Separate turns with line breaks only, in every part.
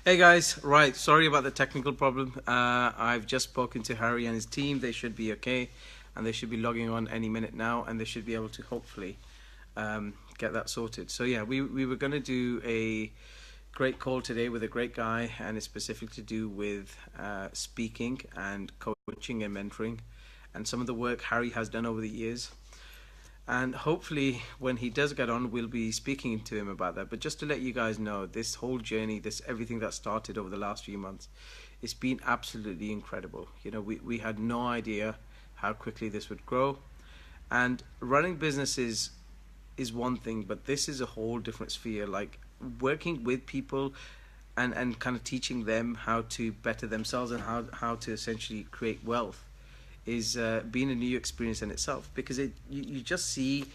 Hey guys, right, sorry about the technical problem. I've just spoken to Harry and his team. They should be okay, and they should be logging on any minute now, and they should be able to hopefully get that sorted. So yeah, we were going to do a great call today with a great guy, and it's specifically to do with speaking and coaching and mentoring, and some of the work Harry has done over the years. And hopefully, when he does get on, we'll be speaking to him about that. But just to let you guys know, this whole journey, this everything that started over the last few months, it's been absolutely incredible. You know, we had no idea how quickly this would grow. And running businesses is one thing, but this is a whole different sphere. Like working with people and kind of teaching them how to better themselves and how to essentially create wealth is been a new experience in itself, because you just see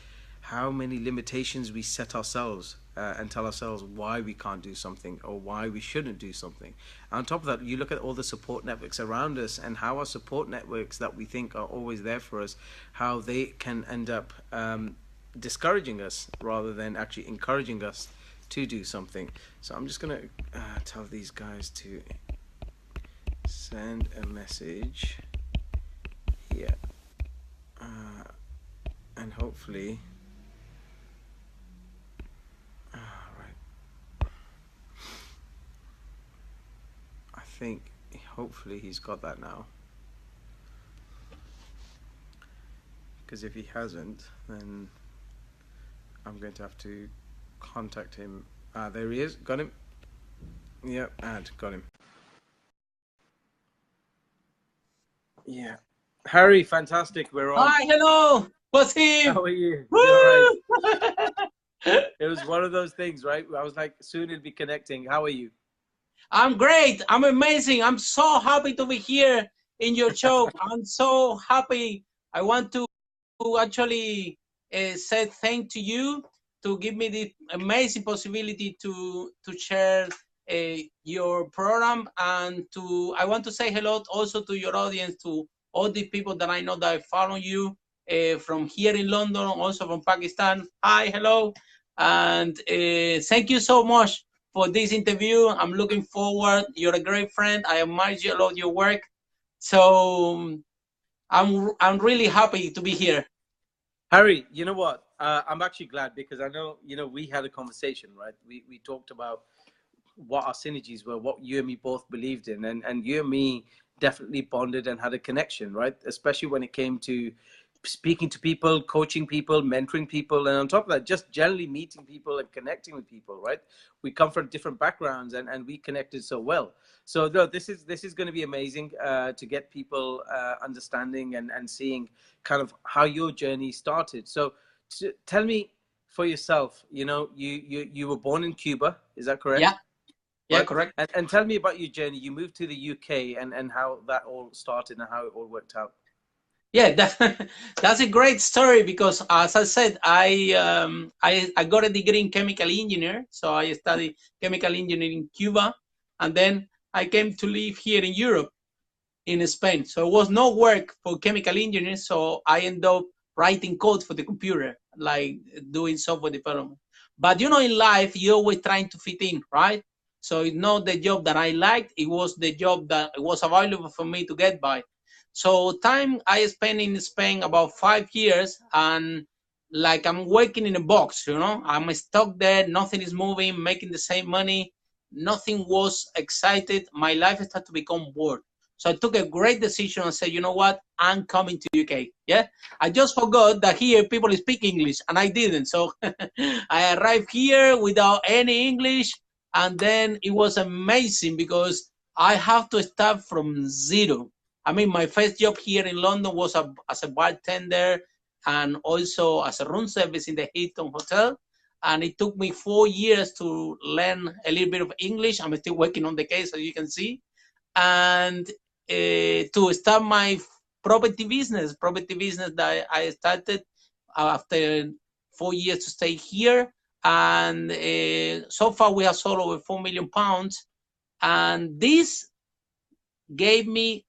how many limitations we set ourselves and tell ourselves why we can't do something or why we shouldn't do something. And on top of that, you look at all the support networks around us and how our support networks that we think are always there for us, how they can end up discouraging us rather than actually encouraging us to do something. So I'm just going to tell these guys to send a message here, and hopefully right, I think hopefully he's got that now, because if he hasn't, then I'm going to have to contact him. There he is. Got him. Yep, got him. Yeah, Harry, fantastic, we're on.
Hi, hello, Wasim.
How are you? You're right.
Woo!
It was one of those things, right? I was like, soon it'll be connecting. How are you?
I'm great. I'm amazing. I'm so happy to be here in your show. I'm so happy. I want to actually say thank to you to give me the amazing possibility to share your program, and to I want to say hello also to your audience, to all the people that I know that follow you from here in London, also from Pakistan. Hi, hello, and thank you so much for this interview. I'm looking forward. You're a great friend. I admire you, a lot your work. So I'm really happy to be here.
Harry, you know what? I'm actually glad, because I know, we had a conversation, right? We talked about what our synergies were, what you and me both believed in, and you and me definitely bonded and had a connection, right? Especially when it came to speaking to people, coaching people, mentoring people, and on top of that, just generally meeting people and connecting with people, right? We come from different backgrounds, and we connected so well. So no, this is going to be amazing to get people understanding and seeing kind of how your journey started. So tell me for yourself, you were born in Cuba, is that correct?
Yeah, yeah,
Right.
correct.
And tell me about your journey. You moved to the UK, and how that all started and how it all worked out.
Yeah, that's a great story because, as I said, I got a degree in chemical engineer, so I studied chemical engineering in Cuba, and then I came to live here in Europe, in Spain. So it was no work for chemical engineers, so I ended up writing code for the computer, like doing software development. But in life, you're always trying to fit in, right? So it's not the job that I liked, it was the job that was available for me to get by. So time I spent in Spain about 5 years, and like I'm working in a box, I'm stuck there, nothing is moving, making the same money, nothing was excited. My life started to become bored. So I took a great decision and said, you know what? I'm coming to UK. Yeah. I just forgot that here people speak English, and I didn't. So I arrived here without any English. And then it was amazing because I have to start from zero. I mean, my first job here in London was as a bartender and also as a room service in the Hilton Hotel. And it took me 4 years to learn a little bit of English. I'm still working on the case, as you can see, and to start my property business that I started after 4 years to stay here. And so far we have sold over £4 million, and this gave me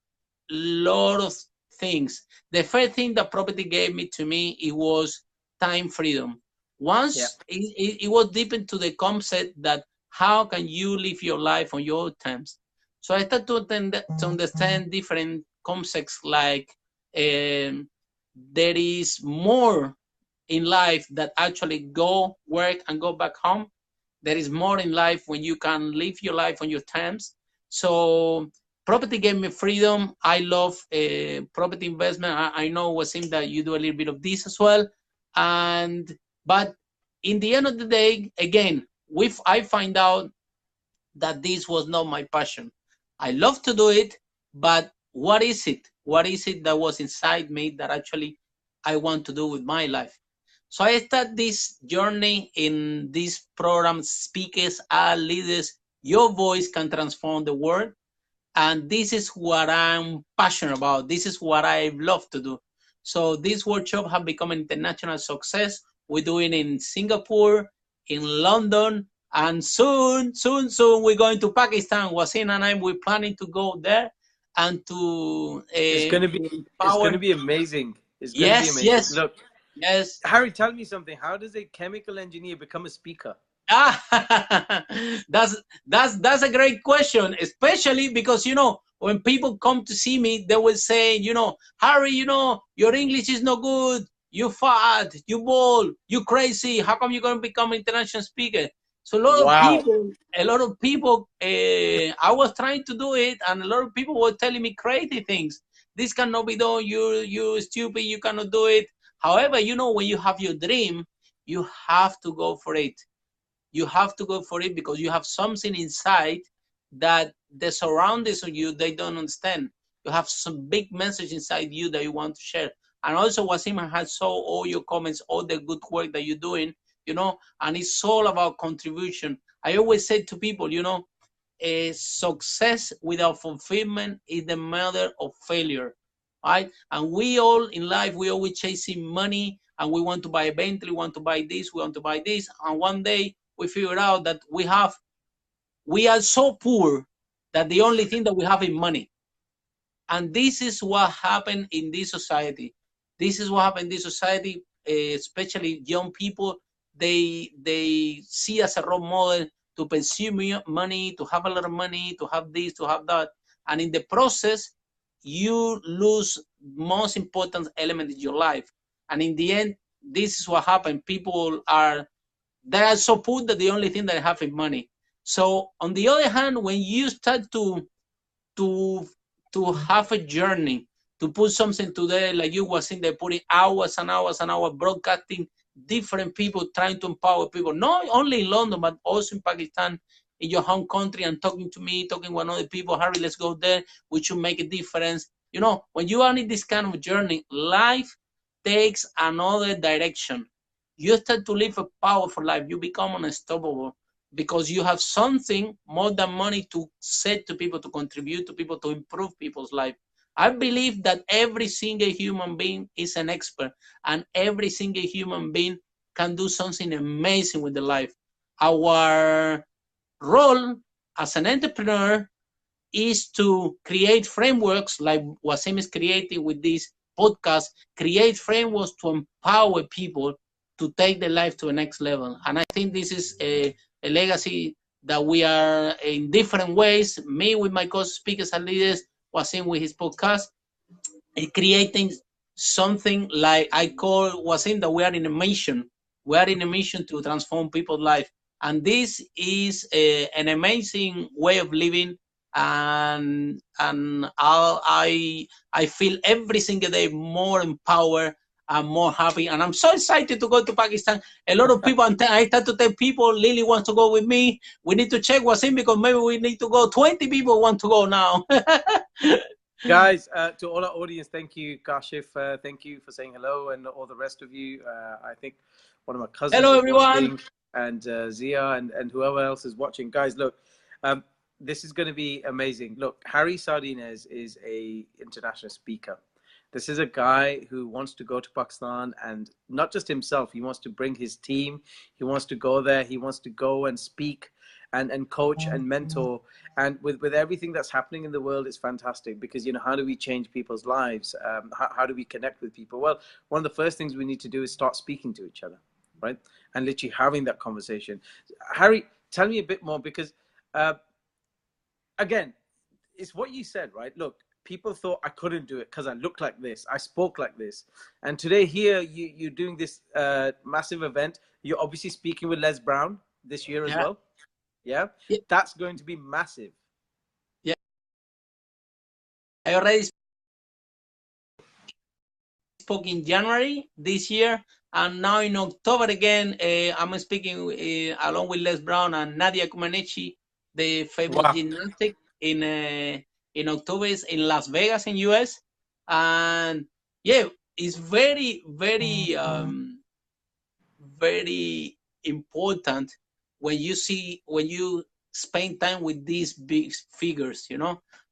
a lot of things. The first thing that property gave me to me, it was time freedom.
Yeah.
Once it was deep into the concept that how can you live your life on your terms? So I started to understand different concepts like there is more in life that actually go work and go back home. There is more in life when you can live your life on your terms. So property gave me freedom. I love property investment. I know, Wasim, that you do a little bit of this as well. And but in the end of the day, again, I find out that this was not my passion. I love to do it, but what is it? What is it that was inside me that actually I want to do with my life? So I start this journey in this program, Speakers Are Leaders. Your voice can transform the world. And this is what I'm passionate about. This is what I love to do. So this workshop has become an international success. We're doing it in Singapore, in London, and soon we're going to Pakistan. Wasim and I, we're planning to go there and to
it's
empower.
gonna be amazing. It's gonna be
Yes,
amazing.
yes,
Look,
yes.
Harry, tell me something. How does a chemical engineer become a speaker?
Ah, that's a great question, especially because when people come to see me, they will say, Harry, your English is no good. You fat, you bald, you crazy. How come you're gonna become an international speaker? So
Wow.
a lot of people. I was trying to do it, and a lot of people were telling me crazy things. This cannot be done. You stupid. You cannot do it. However, when you have your dream, you have to go for it. You have to go for it because you have something inside that the surroundings of you, they don't understand. You have some big message inside you that you want to share. And also, Wasim has saw all your comments, all the good work that you're doing, and it's all about contribution. I always say to people, a success without fulfillment is the mother of failure, right? And we all in life, we always chasing money, and we want to buy a Bentley, we want to buy this, we want to buy this, and one day we figure out that we are so poor that the only thing that we have is money. And this is what happened in this society. This is what happened in this society, especially young people. They see as a role model to pursue money, to have a lot of money, to have this, to have that, and in the process, you lose most important element in your life. And in the end, this is what happened. People are they are so poor that the only thing they have is money. So on the other hand, when you start to to have a journey, to put something today, like you was in there putting hours and hours and hours broadcasting different people, trying to empower people, not only in London, but also in Pakistan, in your home country, and talking to me, talking with other people, Harry, let's go there, we should make a difference. When you are in this kind of journey, life takes another direction. You start to live a powerful life. You become unstoppable because you have something more than money to say to people, to contribute to people, to improve people's life. I believe that every single human being is an expert, and every single human being can do something amazing with their life. Our role as an entrepreneur is to create frameworks like Wasim is creating with this podcast, create frameworks to empower people to take their life to the next level. And I think this is a legacy that we are in different ways, me with my co-speakers and leaders, Wasim with his podcast, creating something like I call Wasim that we are in a mission. We are in a mission to transform people's life. And this is an amazing way of living, and I feel every single day more empowered and more happy, and I'm so excited to go to Pakistan. A lot of people, I start to tell people, Lily wants to go with me. We need to check what's in because maybe we need to go. 20 people want to go now.
Guys, to all our audience, thank you, Kashif. Thank you for saying hello, and all the rest of you. I think one of my cousins
Hello,
is
everyone.
watching, and Zia, and whoever else is watching. Guys, look, this is going to be amazing. Look, Harry Sardinas is a international speaker. This is a guy who wants to go to Pakistan, and not just himself. He wants to bring his team. He wants to go there. He wants to go and speak and coach and mentor. And with everything that's happening in the world, it's fantastic because, how do we change people's lives? How do we connect with people? Well, one of the first things we need to do is start speaking to each other, right? And literally having that conversation. Harry, Tell me a bit more, because again, it's what you said, right? Look, people thought I couldn't do it because I look like this, I spoke like this, and today here you're doing this massive event. You're obviously speaking with Les Brown this year as
Yeah.
well. Yeah,
Yeah.
that's going to be massive.
Yeah. I already spoke in January this year, and now in October again, I'm speaking along with Les Brown and Nadia Comaneci, the famous
Wow.
gymnastic in October is in Las Vegas in US, and yeah, it's very very important when you spend time with these big figures.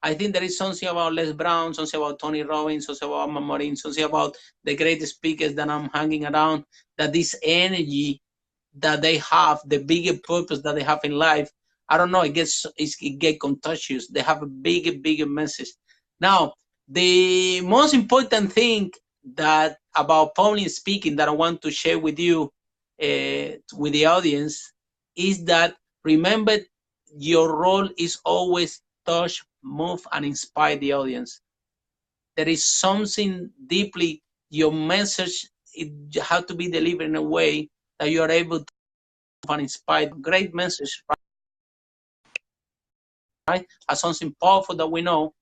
I think there is something about Les Brown, something about Tony Robbins, something about Marin, something about the great speakers that I'm hanging around, that this energy that they have, the bigger purpose that they have in life, I don't know, it gets contagious. They have a bigger message. Now, the most important thing that about public speaking that I want to share with you, with the audience, is that remember your role is always touch, move, and inspire the audience. There is something deeply, your message, it has to be delivered in a way that you are able to inspire. Great message, right? As something powerful that we know,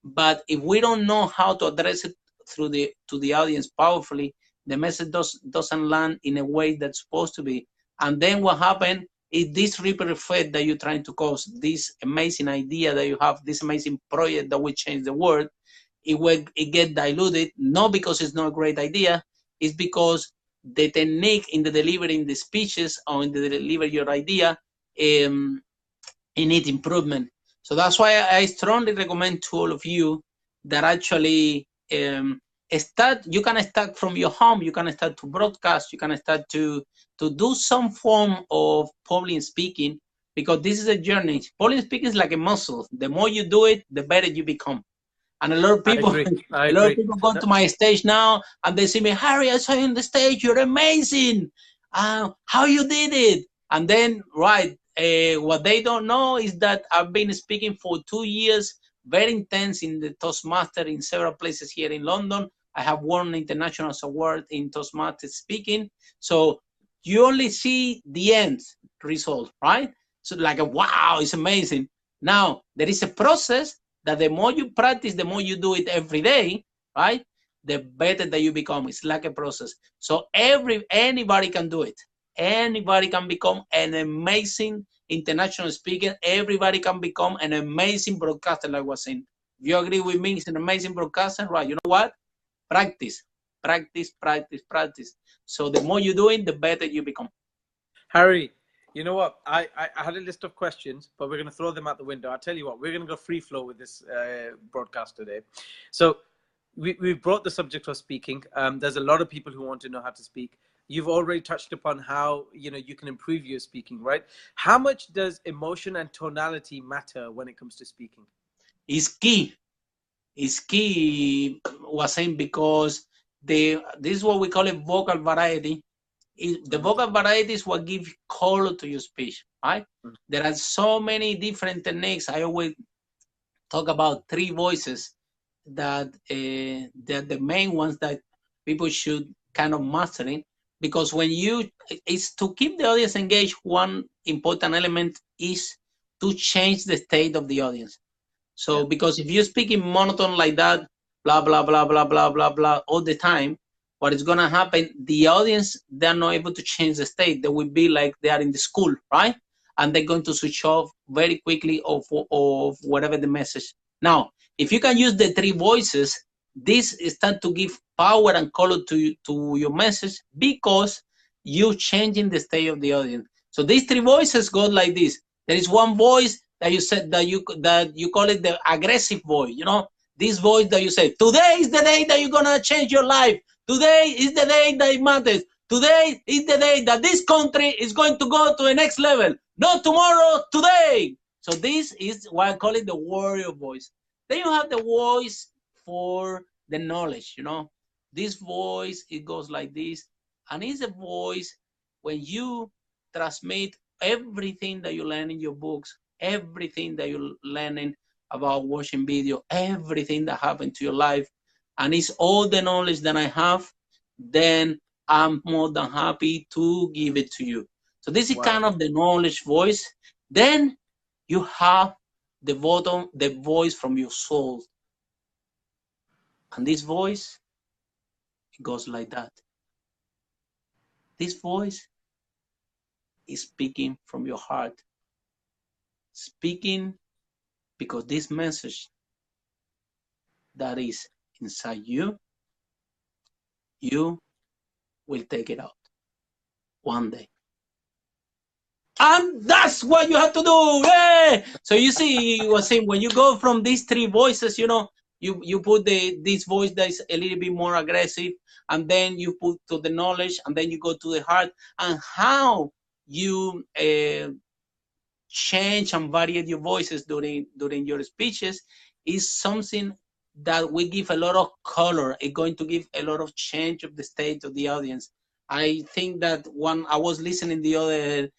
but if we don't know how to address it to the audience powerfully, the message doesn't land in a way that's supposed to be. And then what happened is this ripple effect that you're trying to cause, this amazing idea that you have, this amazing project that will change the world, it get diluted, not because it's not a great idea, it's because the technique in the delivering the speeches or in the deliver your idea, it needs improvement. So that's why I strongly recommend to all of you that actually start. You can start from your home. You can start to broadcast. You can start to do some form of public speaking, because this is a journey. Public speaking is like a muscle. The more you do it, the better you become. And a lot of
I
people,
agree. I
a lot of
agree.
people go to my stage now and they see me, Harry, I saw you on the stage. You're amazing. How you did it? And then, right, what they don't know is that I've been speaking for 2 years, very intense in the Toastmaster in several places here in London. I have won international award in Toastmaster speaking. So you only see the end result, right? So like, wow, it's amazing. Now, there is a process that the more you practice, the more you do it every day, right? The better that you become. It's like a process. So anybody can do it. Anybody can become an amazing international speaker. Everybody can become an amazing broadcaster, like Wasim. If you agree with me, it's an amazing broadcaster, right? You know what? Practice, practice, practice, practice. So the more you do it, the better you become.
Harry, you know what? I had a list of questions, but we're going to throw them out the window. I'll tell you what, we're going to go free flow with this broadcast today. So we've brought the subject of speaking. There's a lot of people who want to know how to speak. You've already touched upon how you can improve your speaking, right? How much does emotion and tonality matter when it comes to speaking?
It's key. It's key, Wasim, because this is what we call a vocal variety. The vocal variety is what gives color to your speech, right?
Mhm.
There are so many different techniques. I always talk about three voices that they're the main ones that people should kind of mastering, because when you it's to keep the audience engaged, one important element is to change the state of the audience.
Yeah.
So because if you speak in monotone like that, blah blah blah blah blah blah blah all the time, what is gonna happen? The audience, they're not able to change the state. They will be like they are in the school, right? And they're going to switch off very quickly of whatever the message. Now, if you can use the three voices, this is start to give power and color to your message, because you changing the state of the audience. So these three voices go like this. There is one voice that you said that you call it the aggressive voice. This voice that you say, today is the day that you're gonna change your life. Today is the day that it matters. Today is the day that this country is going to go to the next level. Not tomorrow, today. So this is why I call it the warrior voice. Then you have the voice for the knowledge. This voice, it goes like this, and it's a voice when you transmit everything that you learn in your books, everything that you're learning about watching video, everything that happened to your life, and it's all the knowledge that I have, then I'm more than happy to give it to you. So this is
Wow.
kind of the knowledge voice. Then you have the bottom, the voice from your soul. And this voice, it goes like that. This voice is speaking from your heart. Speaking because this message that is inside you, you will take it out one day. And that's what you have to do. Hey! So you see, Wasim, when you go from these three voices, you put this voice that is a little bit more aggressive, and then you put to the knowledge, and then you go to the heart, and how you change and vary your voices during your speeches is something that we give a lot of color. It's going to give a lot of change of the state of the audience. I think that one I was listening the other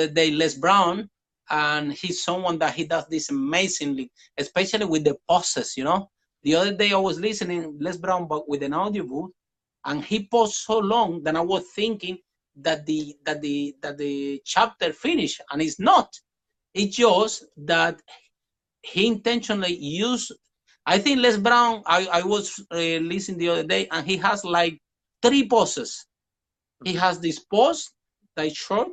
day, Les Brown, and he's someone that he does this amazingly, especially with the pauses. The other day I was listening Les Brown, but with an audiobook, and he paused so long that I was thinking that the chapter finished, and it's not. It's just that he intentionally used. I think Les Brown. I was listening the other day, and he has like three pauses. He has this pause that is short.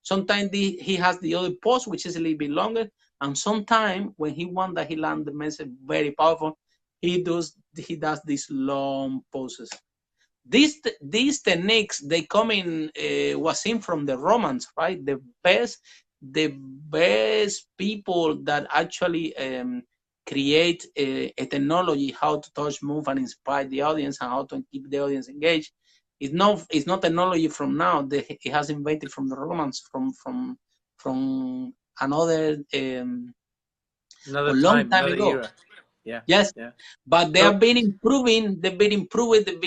Sometimes he has the other pause, which is a little bit longer, and sometimes when he wants that he land the message very powerful, he does these long pauses. These techniques, they come in Wasim from the Romans, right? The best people that actually create a technology how to touch, move, and inspire the audience, and how to keep the audience engaged. It's not technology from now. It has invented from the Romans, from another
Another
a long
time,
time
another
ago.
era. Yeah.
Yes,
Yeah.
but they
So,
have been improving, they've been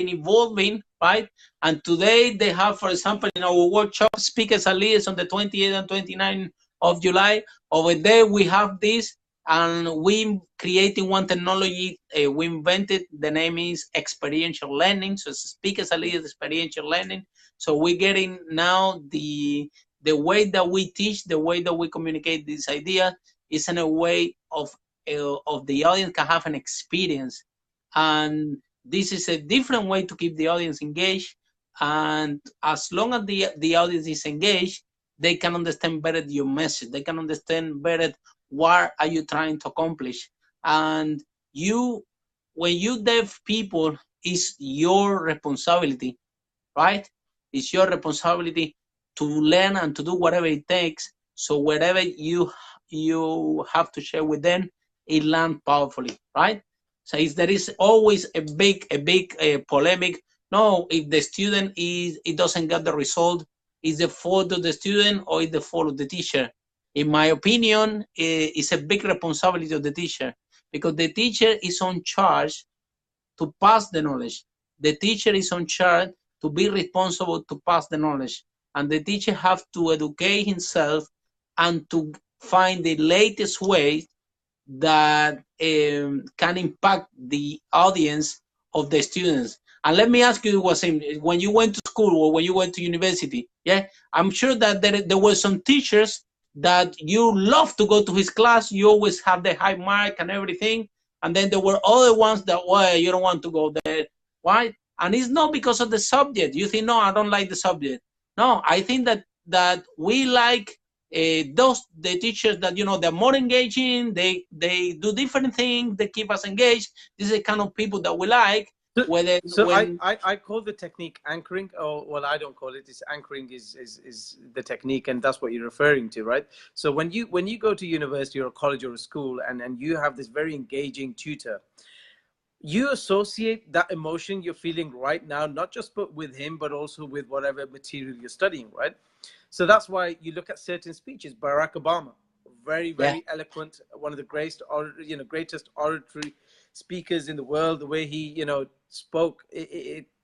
evolving, right? And today they have, for example, in our workshop, Speakers and Leaders on the 28th and 29th of July, over there we have this, and we creating one technology, we invented, the name is experiential learning. So it's Speakers and Leaders experiential learning. So we're getting now the way that we teach, the way that we communicate this idea is in a way of the audience can have an experience, and this is a different way to keep the audience engaged. And as long as the audience is engaged, they can understand better your message, they can understand better what are you trying to accomplish. And you, when you deaf people, it's your responsibility, right? It's your responsibility to learn and to do whatever it takes, so whatever you have to share with them, it lands powerfully, right? So there is always a big polemic. No, if the student it doesn't get the result, is the fault of the student or is the fault of the teacher? In my opinion, it's a big responsibility of the teacher, because the teacher is on charge to pass the knowledge. The teacher is on charge to be responsible to pass the knowledge. And the teacher have to educate himself and to find the latest way that can impact the audience of the students. And let me ask you, Wasim, when you went to school or when you went to university, yeah, I'm sure that there were some teachers that you love to go to his class. You always have the high mark and everything. And then there were other ones that, well, you don't want to go there. Why? And it's not because of the subject. You think, no, I don't like the subject. No, I think that we like those the teachers that they're more engaging. They do different things. They keep us engaged. This is the kind of people that we like.
so,
Whether
so
when
I call the technique anchoring, or well, I don't call it. It's anchoring is the technique, and that's what you're referring to, right? So when you go to university or a college or a school, and you have this very engaging tutor, you associate that emotion you're feeling right now, not just but with him, but also with whatever material you're studying, right? So that's why you look at certain speeches. Barack Obama, very,
yeah,
very eloquent, one of the greatest oratory speakers in the world. The way he, spoke,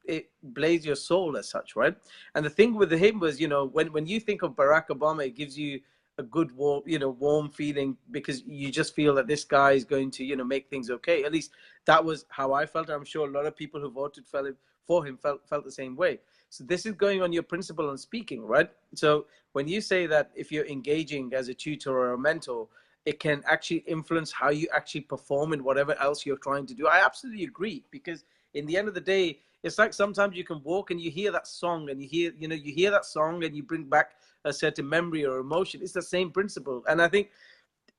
it blaze your soul as such, right? And the thing with him was, when you think of Barack Obama, it gives you a good warm feeling, because you just feel that this guy is going to make things okay. At least that was how I felt. I'm sure a lot of people who voted for him felt the same way. So this is going on your principle on speaking, right? So when you say that if you're engaging as a tutor or a mentor, it can actually influence how you actually perform in whatever else you're trying to do, I absolutely agree. Because in the end of the day, it's like sometimes you can walk and you hear that song, and you hear that song and you bring back a certain memory or emotion. It's the same principle. And I think,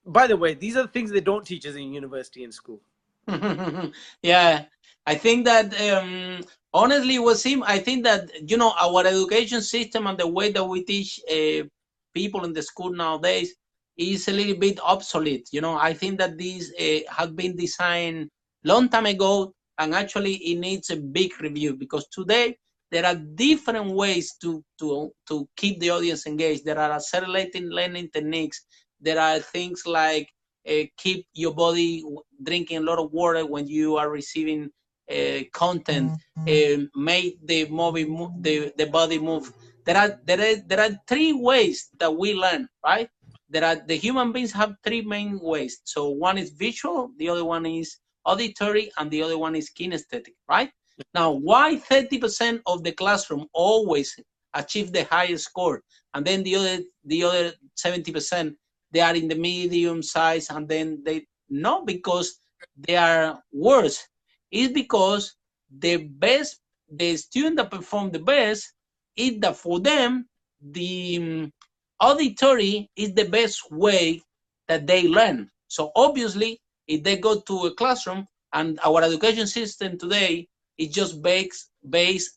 by the way, these are the things they don't teach us in university and school.
Yeah, I think that honestly, Wasim, I think that our education system and the way that we teach people in the school nowadays is a little bit obsolete. I think that this has been designed long time ago, and actually it needs a big review, because today there are different ways to keep the audience engaged. There are accelerating learning techniques. There are things like keep your body drinking a lot of water when you are receiving content, make the the body move. There are three ways that we learn, right? The human beings have three main ways. So one is visual, the other one is auditory, and the other one is kinesthetic, right? Now, why 30% of the classroom always achieve the highest score, and then the other 70% they are in the medium size, and then they not because they are worse. It's because the student that perform the best is that for them the auditory is the best way that they learn. So obviously, if they go to a classroom, and our education system today is just based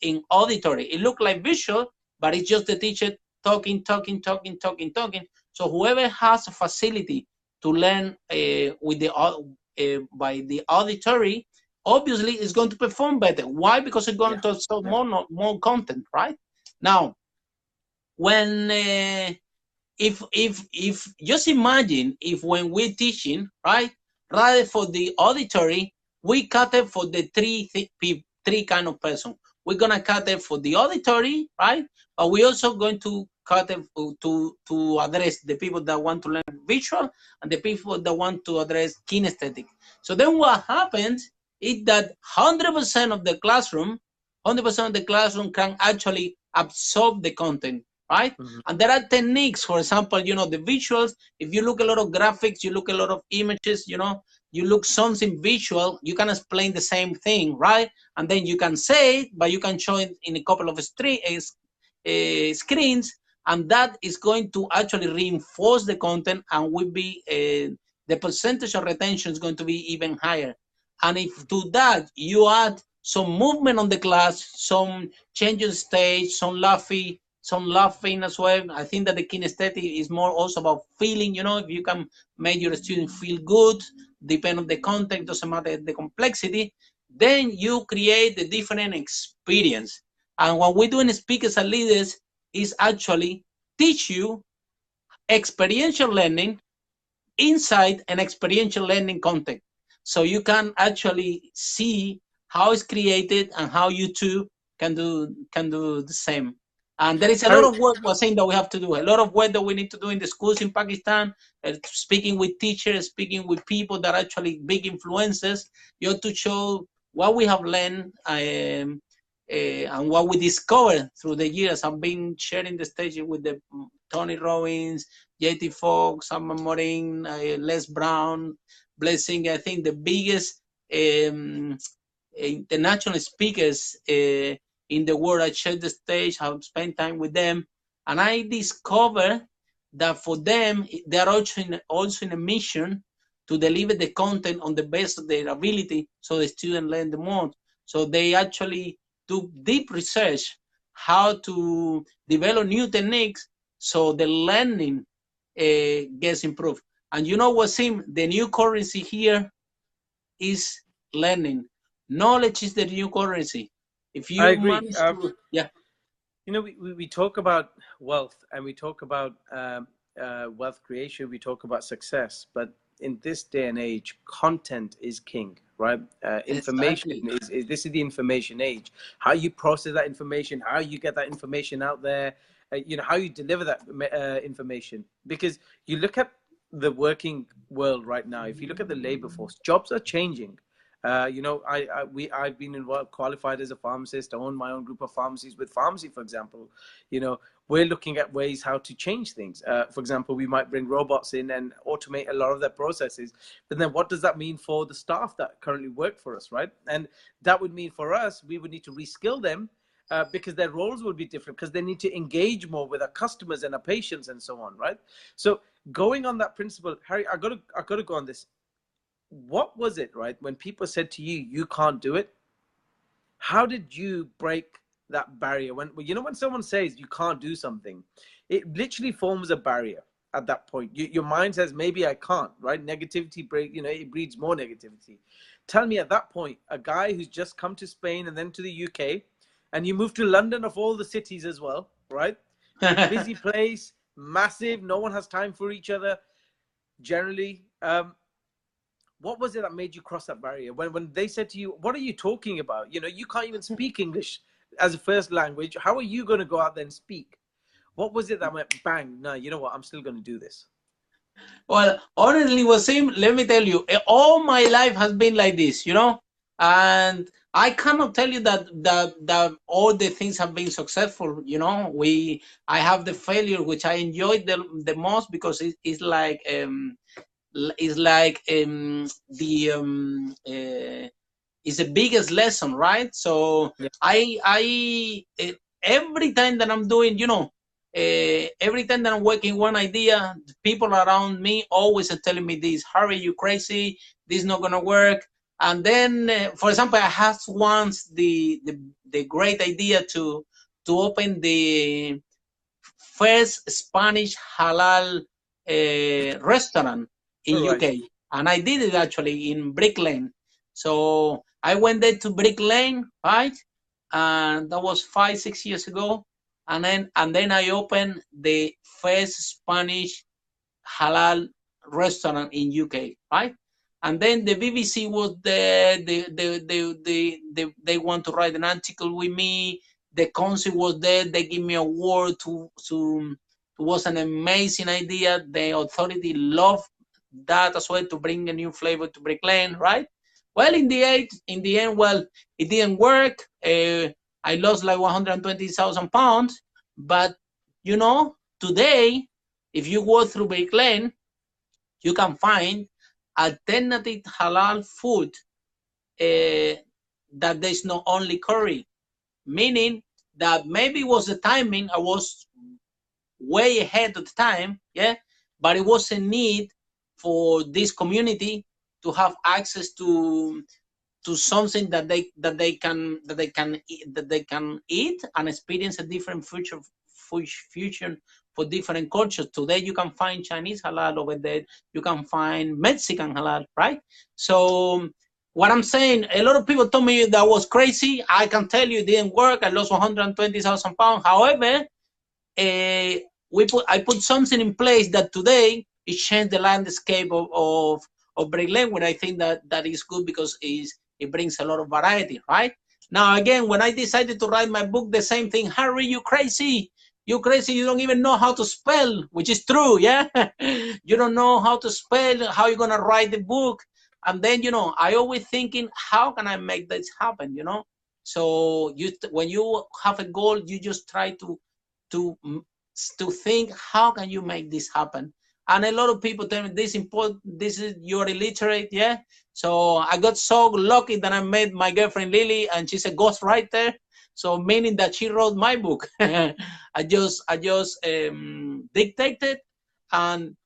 in auditory, it looks like visual, but it's just the teacher talking, talking, talking, talking, talking. So whoever has a facility to learn by the auditory, obviously is going to perform better. Why? Because it's going to absorb more content, right? Now, when if just imagine if when we're teaching, right, rather for the auditory, we cater for the three kind of person. We're gonna cater for the auditory, right? But we're also going to cater to address the people that want to learn visual and the people that want to address kinesthetic. So then what happens is that 100% of the classroom, 100% of the classroom can actually absorb the content, right?
Mm-hmm.
And there are techniques, for example, the visuals. If you look a lot of graphics, you look a lot of images, you look something visual, you can explain the same thing, right? And then you can say it, but you can show it in a couple of screens, and that is going to actually reinforce the content, and will be the percentage of retention is going to be even higher. And if to that you add some movement on the class, some change of stage, some laughing as well. I think that the kinesthetic is more also about feeling, if you can make your student feel good, depend on the content, doesn't matter the complexity, then you create the different experience. And what we do in Speakers and Leaders is actually teach you experiential learning inside an experiential learning content. So you can actually see how it's created and how you too can do the same. And there is a lot of work we're saying that we have to do, a lot of work that we need to do in the schools in Pakistan, speaking with teachers, speaking with people that are actually big influencers, to show what we have learned and what we discovered through the years. I've been sharing the stage with the Tony Robbins, J.T. Fox, Sam Morin, Les Brown, Blessing. I think the biggest international speakers in the world. I shared the stage, I've spent time with them, and I discovered that for them, they are also in a mission to deliver the content on the best of their ability, so the student learn the most. So they actually do deep research how to develop new techniques, so the learning gets improved. And Wasim, the new currency here is learning. Knowledge is the new currency. If
I
you
agree.
manage to, yeah.
We talk about wealth, and we talk about wealth creation, we talk about success, but in this day and age, content is king, right? Information
Exactly.
is this is the information age. How you process that information, how you get that information out there, how you deliver that information. Because you look at the working world right now. If you look at the labor force, jobs are changing. I've been involved, qualified as a pharmacist. I own my own group of pharmacies. With pharmacy, for example, we're looking at ways how to change things. For example, we might bring robots in and automate a lot of their processes. But then what does that mean for the staff that currently work for us, right? And that would mean for us, we would need to reskill them because their roles would be different, because they need to engage more with our customers and our patients and so on, right? So going on that principle, Harry, I gotta go on this. What was it, right, when people said to you, you can't do it? How did you break that barrier? When someone says you can't do something, it literally forms a barrier at that point. Your mind says, maybe I can't, right? Negativity it breeds more negativity. Tell me, at that point, a guy who's just come to Spain and then to the UK, and you moved to London of all the cities as well, right? Busy place, massive, no one has time for each other generally. What was it that made you cross that barrier? When they said to you, what are you talking about? You can't even speak English as a first language. How are you going to go out there and speak? What was it that went bang? No, you know what? I'm still going to do this.
Well, honestly, Wasim, let me tell you, all my life has been like this, and I cannot tell you that all the things have been successful. I have the failure, which I enjoyed the most, because it's like it's the biggest lesson, right? So
Yeah.
every time that I'm doing, every time that I'm working one idea, the people around me always are telling me this: Harry, you crazy, this is not gonna work. And then, for example, I had once the great idea to open the first Spanish halal restaurant in
Right.
UK, and I did it actually in Brick Lane. So I went there to Brick Lane, right? And that was 5, 6 years ago. And then I opened the first Spanish halal restaurant in UK, right? And then the BBC was there. They want to write an article with me. The council was there. They give me a award to it was an amazing idea. The authority loved that as well, to bring a new flavor to Brick Lane, right? Well, in the end, well, it didn't work. I lost like 120,000 pounds. But today, if you go through Brick Lane, you can find alternative halal food that there's not only curry, meaning that maybe it was the timing. I was way ahead of the time, yeah, but it was a need for this community to have access to something that they can eat and experience a different fusion for different cultures. Today you can find Chinese halal over there. You can find Mexican halal, right? So what I'm saying, a lot of people told me that was crazy. I can tell you it didn't work. I lost 120,000 pounds. However, I put something in place that today it changed the landscape of Brick Lane, where I think that is good, because it brings a lot of variety, right? Now, again, when I decided to write my book, the same thing: Harry, you crazy. You crazy. You don't even know how to spell, which is true, yeah? You don't know how to spell, how you're going to write the book. And then, I always thinking, how can I make this happen, So when you have a goal, you just try to think, how can you make this happen? And a lot of people tell me, this important, this is, you're illiterate, yeah? So I got so lucky that I met my girlfriend Lily, and she's a ghostwriter. So meaning that she wrote my book. I just dictated, and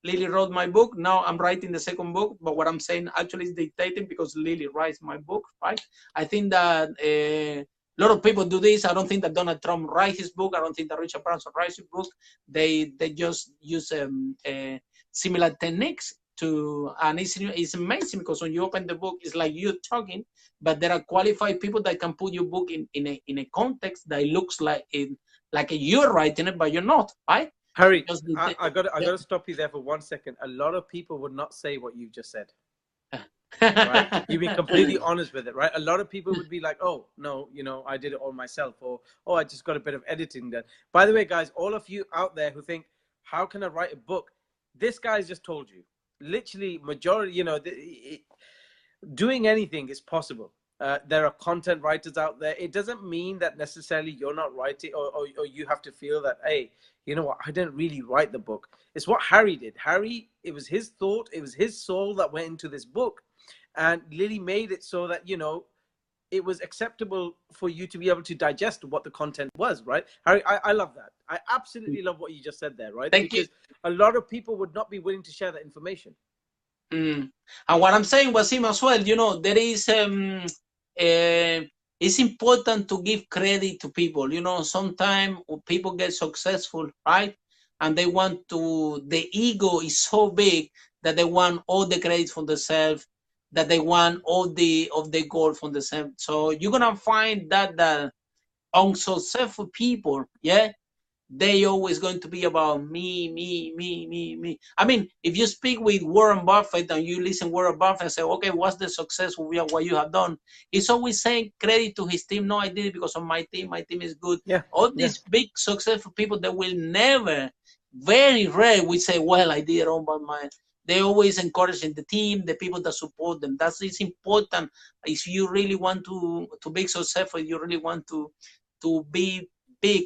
Lily wrote my book. Now I'm writing the second book, but what I'm saying actually is dictating, because Lily writes my book, right? I think that a lot of people do this. I don't think that Donald Trump writes his book. I don't think that Richard Branson writes his book. They just use similar techniques and it's amazing, because when you open the book, it's like you're talking, but there are qualified people that can put your book in a context that looks like you're writing it, but you're not, right?
Harry, I got to stop you there for 1 second. A lot of people would not say what you've just said. right? You've been completely honest with it, right? A lot of people would be like, oh, no, I did it all myself, or, oh, I just got a bit of editing done. By the way, guys, all of you out there who think, how can I write a book? This guy's just told you. Literally, majority, doing anything is possible. There are content writers out there. It doesn't mean that necessarily you're not writing, or you have to feel that, hey, you know what, I didn't really write the book. It's what Harry did. Harry, it was his thought, it was his soul that went into this book. And Lily made it so that, it was acceptable for you to be able to digest what the content was, right? Harry, I love that. I absolutely love what you just said there, right?
Thank
Because
you.
a lot of people would not be willing to share that information.
And what I'm saying, Wasim, as well, there is it's important to give credit to people. Sometimes people get successful, right? And they want to, the ego is so big that they want all the credit for themselves, that they want all the of the gold for themselves. So you're gonna find that unsuccessful people, yeah, they always going to be about me, me, me, me, me. I mean, if you speak with Warren Buffett and you listen Warren Buffett and say, okay, what's the success of what you have done? He's always saying credit to his team. No, I did it because of my team. My team is good.
Yeah.
All
Yeah.
these big successful people that will never, very rare, we say, well, I did it all by my. They always encouraging the team, the people that support them. That's it's important. If you really want to be successful, you really want to be big,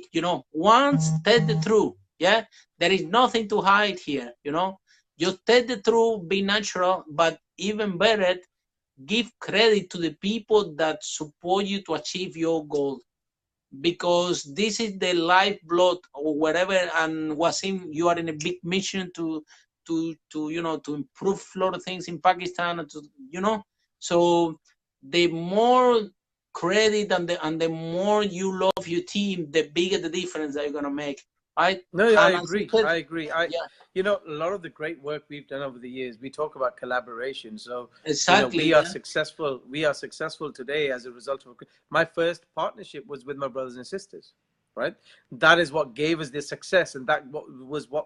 once tell the truth. Yeah, there is nothing to hide here. Just tell the truth, be natural, but even better, give credit to the people that support you to achieve your goal, because this is the lifeblood or whatever. And Wasim, you are in a big mission to improve a lot of things in Pakistan, so the more credit and the more you love your team, the bigger the difference that you're gonna make, right?
No, I
And as you
agree.
said,
I agree.
yeah,
A lot of the great work we've done over the years, we talk about collaboration. So,
exactly,
we are
yeah.
successful. We are successful today as a result of my first partnership was with my brothers and sisters, right? That is what gave us this success, and that what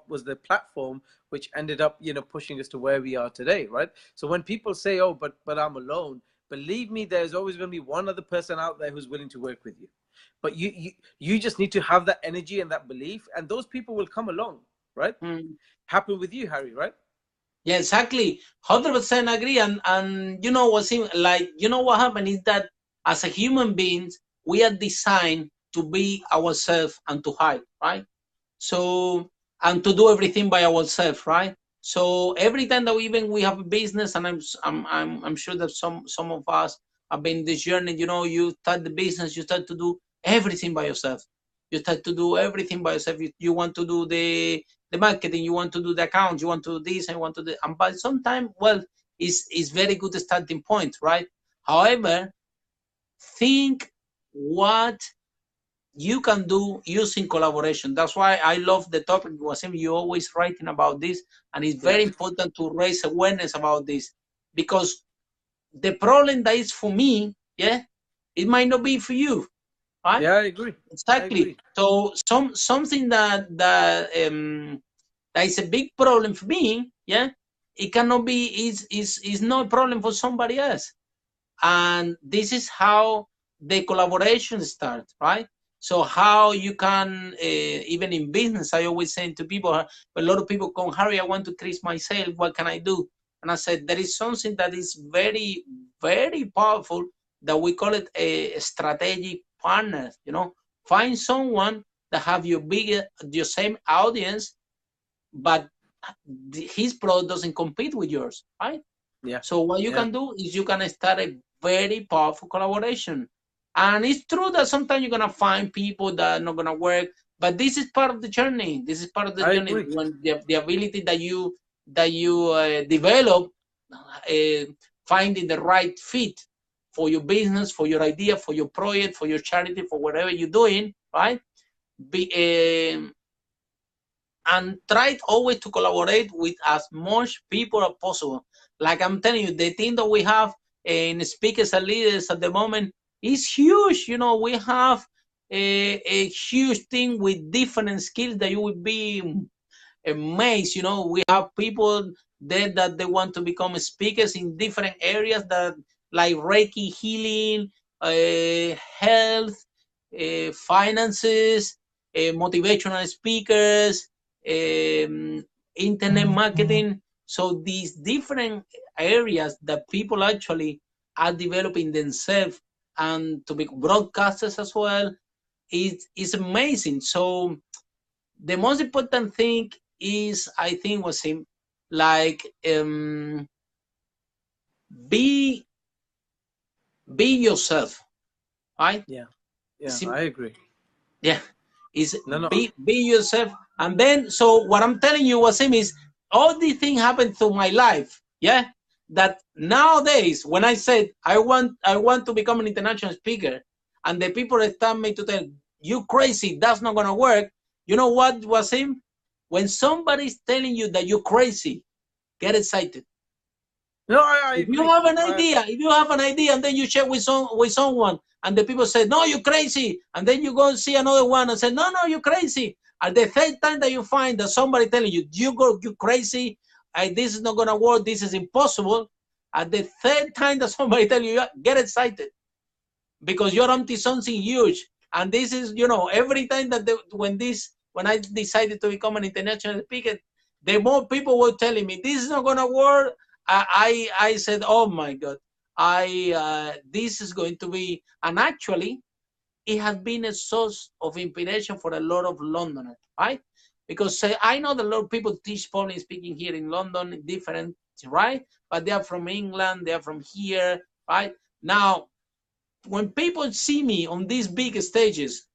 was the platform which ended up, pushing us to where we are today, right? So when people say, "Oh, but I'm alone," believe me, there's always going to be one other person out there who's willing to work with you. But you just need to have that energy and that belief, and those people will come along, right?
Mm.
Happened with you, Harry, right?
Yeah, exactly. 100% agree. And what happened is that as a human beings, we are designed to be ourselves and to hide, right? So, and to do everything by ourselves, right? So every time that we have a business, and I'm sure that some of us have been in this journey. You start the business, you start to do everything by yourself. You start to do everything by yourself. You want to do the marketing, you want to do the account, you want to do this, and you want to do. And by some time, well, is very good starting point, right? However, think what you can do using collaboration. That's why I love the topic, Wasim. You always writing about this, and it's
Yeah.
very important to raise awareness about this, because the problem that is for me, yeah, it might not be for you, right?
Yeah, I agree. I
Exactly.
agree.
So something that is a big problem for me, yeah, it cannot be is no problem for somebody else. And this is how the collaboration starts, right? So how you can even in business, I always say to people, a lot of people come, Harry, I want to increase my sales, what can I do? And I said there is something that is very, very powerful, that we call it a strategic partner. Find someone that have your same audience, but his product doesn't compete with yours, right?
Yeah.
So what you
Yeah.
can do is you can start a very powerful collaboration. And it's true that sometimes you're gonna find people that are not gonna work, but this is part of the journey. This is part of the
I
journey,
agree.
when the ability that you develop, uh, finding the right fit for your business, for your idea, for your project, for your charity, for whatever you're doing, right? Be, and try always to collaborate with as much people as possible. Like I'm telling you, the team that we have in speakers and leaders at the moment is huge. We have a huge team with different skills that you will be amazed. We have people that they want to become speakers in different areas that like Reiki healing, health, finances, motivational speakers, internet marketing. So these different areas that people actually are developing themselves and to be broadcasters as well is amazing. So the most important thing is, I think, Wasim, like be yourself, right?
Yeah, yeah,
Sim-
I agree.
yeah, is
No, no,
be yourself, and then so what I'm telling you, Wasim, is all these things happened through my life. Yeah, that nowadays when I said I want to become an international speaker, and the people start me to tell you crazy, that's not gonna work. You know what, Wasim? When somebody's telling you that you're crazy, get excited.
no. I
If you
agree.
have an idea, and then you share with someone, and the people say, "No, you're crazy," and then you go and see another one and say, "No, no, you're crazy." At the third time that you find that somebody telling you, you crazy, this is not gonna work, this is impossible." At the third time that somebody tell you, get excited because you're onto something huge. And this is, every time that when I decided to become an international speaker, the more people were telling me this is not gonna work. I said, oh my God, this is going to be, and actually, it has been a source of inspiration for a lot of Londoners, right? Because I know that a lot of people teach Polish speaking here in London, different, right? But they are from England, they are from here, right? Now, when people see me on these big stages,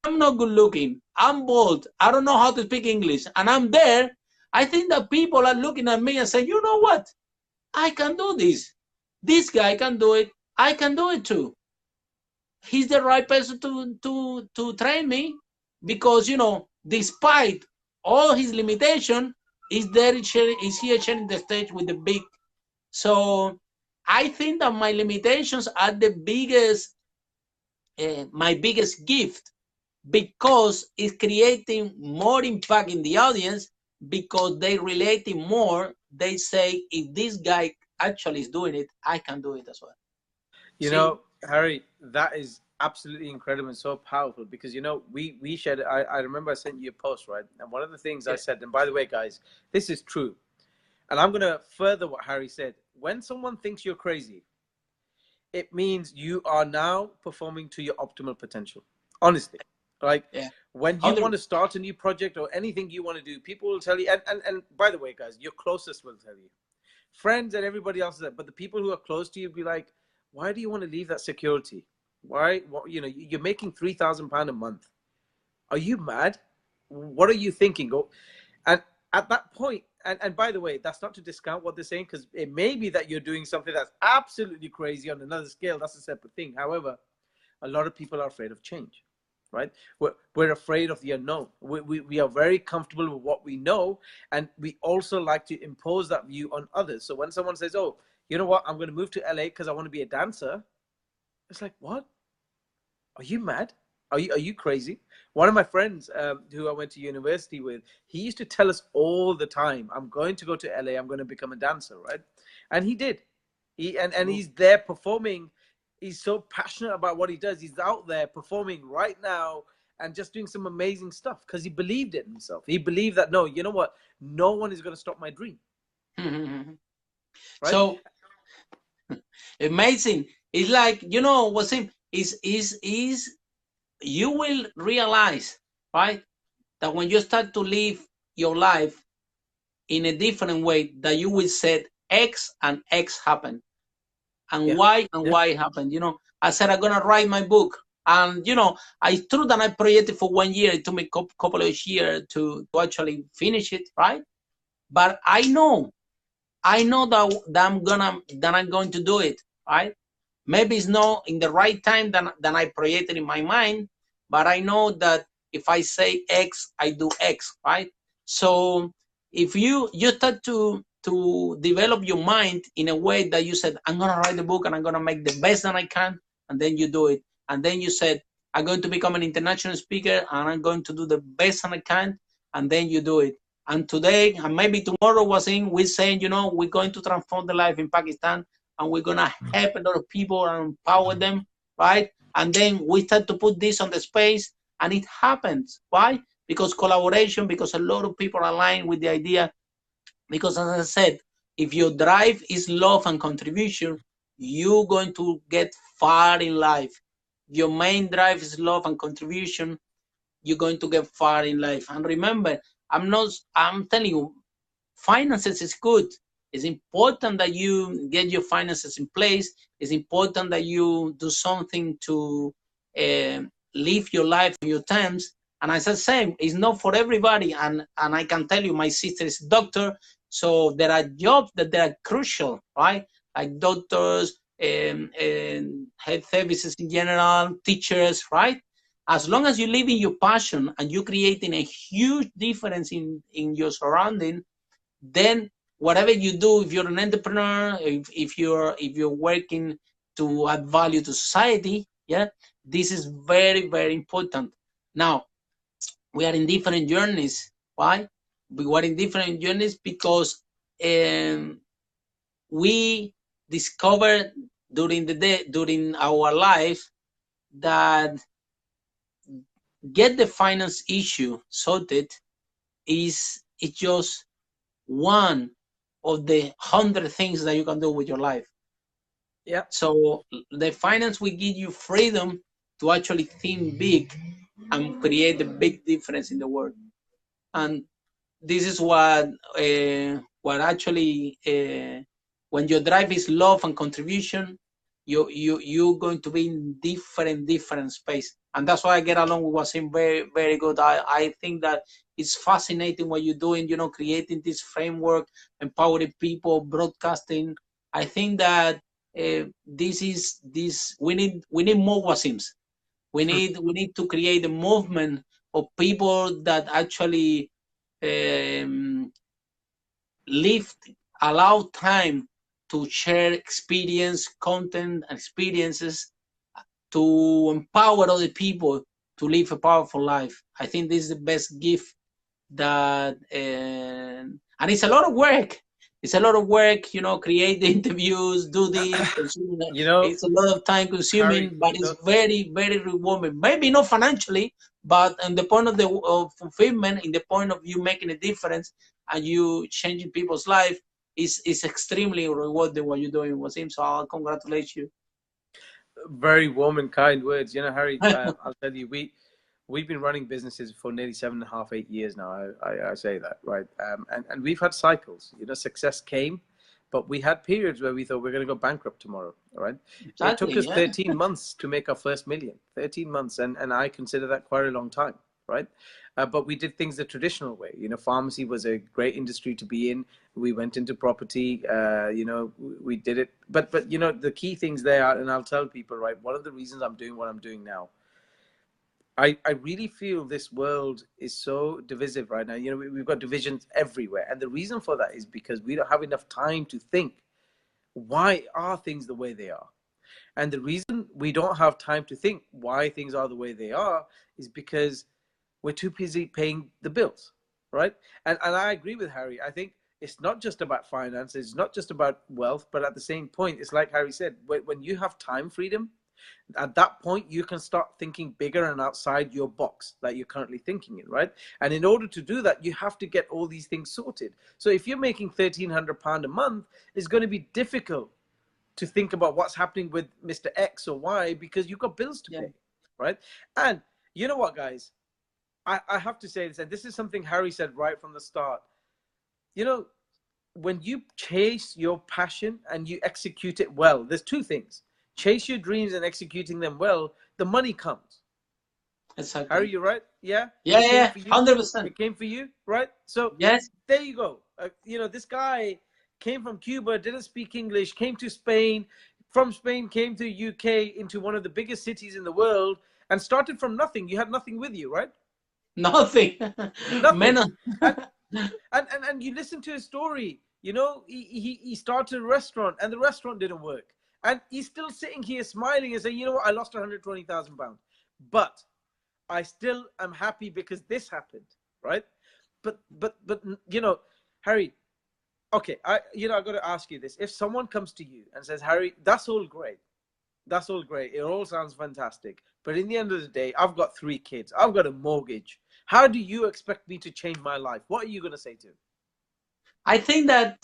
I'm not good looking, I'm bald, I don't know how to speak English, and I'm there, I think that people are looking at me and saying, you know what? I can do this. This guy can do it. I can do it too. He's the right person to train me because, despite all his limitation, is here sharing the stage with the big. So I think that my limitations are the biggest my biggest gift because it's creating more impact in the audience because they relating more. They say, if this guy actually is doing it, I can do it as well.
you
See?
know, Harry, that is absolutely incredible and so powerful because we shared. I remember I sent you a post, right? And one of the things I
Yeah.
said, and by the way, guys, this is true, and I'm gonna further what Harry said. When someone thinks you're crazy, it means you are now performing to your optimal potential. Honestly, like
Yeah.
when you want
100.
to start a new project or anything you want to do, people will tell you. And by the way, guys, your closest will tell you, friends and everybody else. But the people who are close to you be like, why do you want to leave that security? Why? You're making £3,000 a month. Are you mad? What are you thinking? Go, and at that point, and by the way, that's not to discount what they're saying because it may be that you're doing something that's absolutely crazy on another scale. That's a separate thing. However, a lot of people are afraid of change, right? We're afraid of the unknown. We are very comfortable with what we know, and we also like to impose that view on others. So when someone says, oh, you know what, I'm going to move to LA because I want to be a dancer, it's like, what? Are you mad? Are you crazy? One of my friends who I went to university with, he used to tell us all the time, I'm going to go to LA, I'm going to become a dancer, right? And he did. And he's there performing. He's so passionate about what he does. He's out there performing right now and just doing some amazing stuff because he believed it in himself. He believed that, no, you know what? No one is going to stop my dream, right?
So amazing. It's like, Wasim, is you will realize, right, that when you start to live your life in a different way, that you will say X and X happen, and
Yeah.
Y and
Yeah.
Y happened. I said I'm gonna write my book, and it's true that I projected for 1 year. It took me a couple of years to actually finish it, right? But I know that I'm going to do it, right? Maybe it's not in the right time than I projected in my mind, but I know that if I say X, I do X, right? So if you start to develop your mind in a way that you said, I'm gonna write the book and I'm gonna make the best that I can, and then you do it, and then you said, I'm going to become an international speaker and I'm going to do the best that I can, and then you do it. And today, and maybe tomorrow, we're saying, we're going to transform the life in Pakistan, and we're gonna help a lot of people and empower them, right? And then we start to put this on the space, and it happens. Why? Because collaboration, because a lot of people align with the idea. Because as I said, if your drive is love and contribution, you're going to get far in life. Your main drive is love and contribution, you're going to get far in life. And remember, I'm telling you, finances is good. It's important that you get your finances in place. It's important that you do something to uh, live your life on your terms. And as I say, it's not for everybody. And I can tell you, my sister is a doctor, so there are jobs that they are crucial, right? Like doctors, and health services in general, teachers, right? As long as you live in your passion and you're creating a huge difference in your surrounding, then whatever you do, if you're an entrepreneur, if you're working to add value to society, yeah, this is very, very important. Now, we are in different journeys. Why? We are in different journeys because we discovered during the day, during our life, that get the finance issue sorted is it's just one of the 100 things that you can do with your life.
Yeah.
So the finance will give you freedom to actually think big and create a big difference in the world. And this is what actually when your drive is love and contribution, you're going to be in different space. And that's why I get along with Wasim very, very good. I think that it's fascinating what you're doing, creating this framework, empowering people, broadcasting. I think that this we need more Wasims. We need to create a movement of people that actually um, live, allow time to share experience, content, and experiences to empower other people to live a powerful life. I think this is the best gift that, and it's a lot of work. It's a lot of work, create the interviews, do this, consuming it.
You know,
It's a lot of time
Harry,
consuming, but it's
no,
very, very rewarding. Maybe not financially, but in the point of fulfillment, in the point of you making a difference and you changing people's life, is extremely rewarding what you're doing, Wasim. So I'll congratulate you.
very warm and kind words. You know, Harry, I'll tell you, we've been running businesses for nearly 7.5, 8 years now. I say that, right? And we've had cycles. You know, success came, but we had periods where we thought we're going to go bankrupt tomorrow, right? It took
Exactly,
us
yeah.
13 months to make our first million. 13 months, and I consider that quite a long time, right? But we did things the traditional way. You know, pharmacy was a great industry to be in. We went into property. You know, we did it. But you know, the key things there are, and I'll tell people, right? One of the reasons I'm doing what I'm doing now, I really feel this world is so divisive right now. You know, we've got divisions everywhere. And the reason for that is because we don't have enough time to think, why are things the way they are? And the reason we don't have time to think why things are the way they are is because we're too busy paying the bills, right? And I agree with Harry. I think it's not just about finance, it's not just about wealth, but at the same point, it's like Harry said, when you have time freedom, at that point you can start thinking bigger and outside your box that you're currently thinking in, right? And in order to do that, you have to get all these things sorted. So if you're making £1,300 a month, it's going to be difficult to think about what's happening with Mr. X or Y because you've got bills to
Yeah.
pay, right? And you know what, guys, I have to say this, and this is something Harry said right from the start. You know, when you chase your passion and you execute it well, there's two things: chase your dreams and executing them well, the money comes. Harry,
Exactly.
you're right. Yeah,
Yeah,
it
yeah,
came
yeah,
for you.
100%.
It came for you, right? So
Yes.
there you go. You know, this guy came from Cuba, didn't speak English, came to Spain. From Spain, came to UK, into one of the biggest cities in the world, and started from nothing. You had nothing with you, right?
Nothing.
Nothing.
Men.
And and you listen to his story. You know, he started a restaurant, and the restaurant didn't work, and he's still sitting here smiling and saying, you know what, I lost 120,000 pounds, but I still am happy because this happened, right? but you know, Harry. Okay, I got to ask you this: if someone comes to you and says, Harry, that's all great, it all sounds fantastic, but in the end of the day, I've got 3 kids, I've got a mortgage. How do you expect me to change my life? What are you going to say to him?
I think that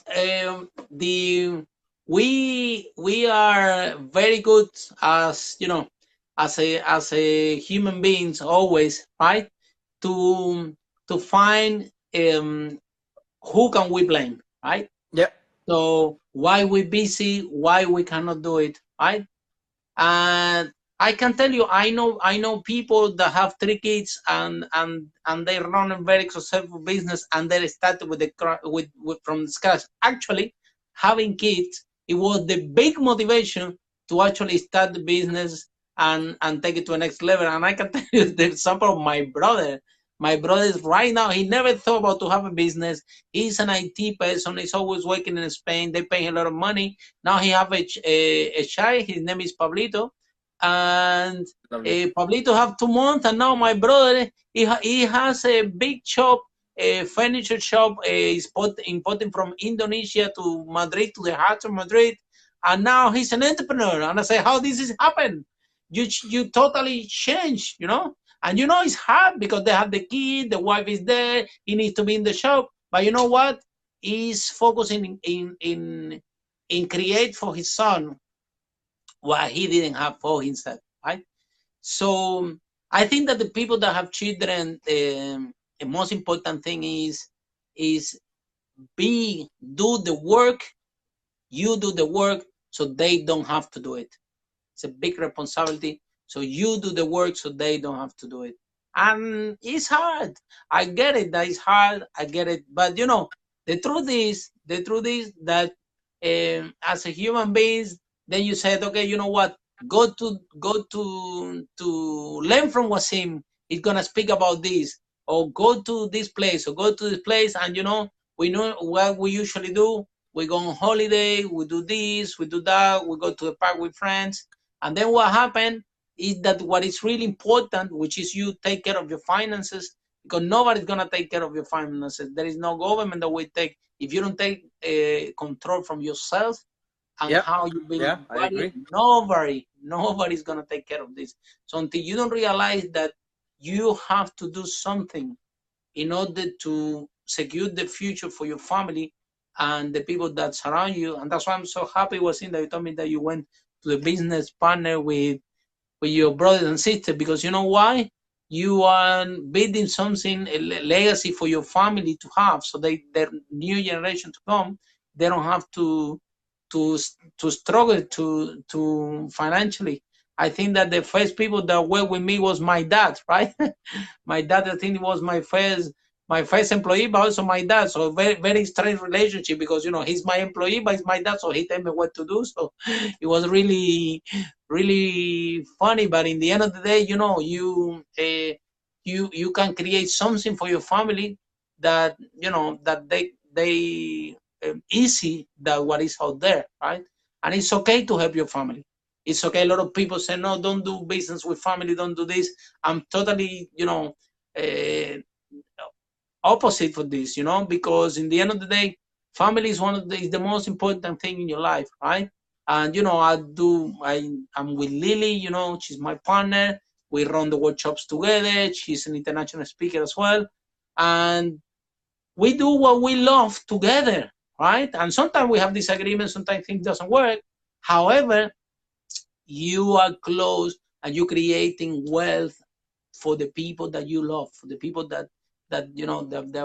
the we are very good as as a human beings always, right? To find who can we blame, right?
Yeah.
So why we busy, why we cannot do it, right? And I can tell you, I know people that have 3 kids and they run a very successful business and they started with from scratch. Actually, having kids, it was the big motivation to actually start the business and take it to the next level. And I can tell you the example of my brother. My brother is right now, he never thought about to have a business. He's an IT person. He's always working in Spain. They pay him a lot of money. Now he have a child. His name is Pablito, and
Lovely.
Pablito have 2 months. And now my brother, he has a big shop, a furniture shop. He's importing from Indonesia to Madrid, to the heart of Madrid, and now he's an entrepreneur. And I say, how this has happened? You totally changed, and it's hard because they have the kid, the wife is there, he needs to be in the shop. But you know what? He's focusing in create for his son what he didn't have for himself, right? So I think that the people that have children, the most important thing is be do the work, you do the work, so they don't have to do it. It's a big responsibility. So you do the work so they don't have to do it. And it's hard. I get it. That is hard. I get it. But the truth is that as a human beings, then you said, okay, you know what? Go to learn from Wasim. He's gonna speak about this, or go to this place, or go to this place, and we know what we usually do. We go on holiday. We do this. We do that. We go to the park with friends. And then what happened is that what is really important, which is you take care of your finances, because nobody's gonna take care of your finances. There is no government that will take if you don't take control from yourself and
Yeah.
how you build
Yeah, I
value.
agree.
Nobody's gonna take care of this. So until you don't realize that you have to do something in order to secure the future for your family and the people that surround you. And that's why I'm so happy, Wasim, that you told me that you went to the business partner with your brothers and sisters, because you know why? You are building something, a legacy for your family to have, so their new generation to come, they don't have to to struggle to financially. I think that the first people that worked with me was my dad, right? My dad, I think, it was my first employee, but also my dad. So very very strange relationship, because he's my employee, but he's my dad, so he tell me what to do. So it was really really funny. But in the end of the day, you can create something for your family that that they easy that what is out there, right? And it's okay to help your family. It's okay. A lot of people say, no, don't do business with family, don't do this. I'm totally uh, opposite for this, because in the end of the day, family is is the most important thing in your life, right? And I'm with Lily, she's my partner. We run the workshops together. She's an international speaker as well. And we do what we love together, right? And sometimes we have disagreements, sometimes things doesn't work. However, you are close and you're creating wealth for the people that you love, for the people that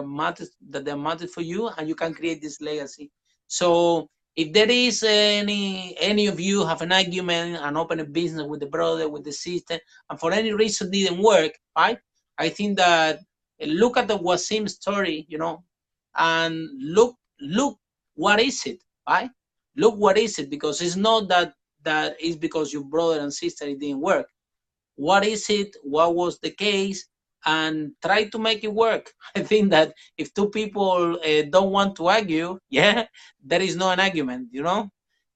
matter for you, and you can create this legacy. So if there is any of you have an argument and open a business with the brother, with the sister, and for any reason didn't work, right? I think that look at the Wasim story, and look what is it, right? Look what is it, because it's not that is because your brother and sister it didn't work. What is it? What was the case? And try to make it work. I think that if two people don't want to argue, yeah, there is no an argument.
I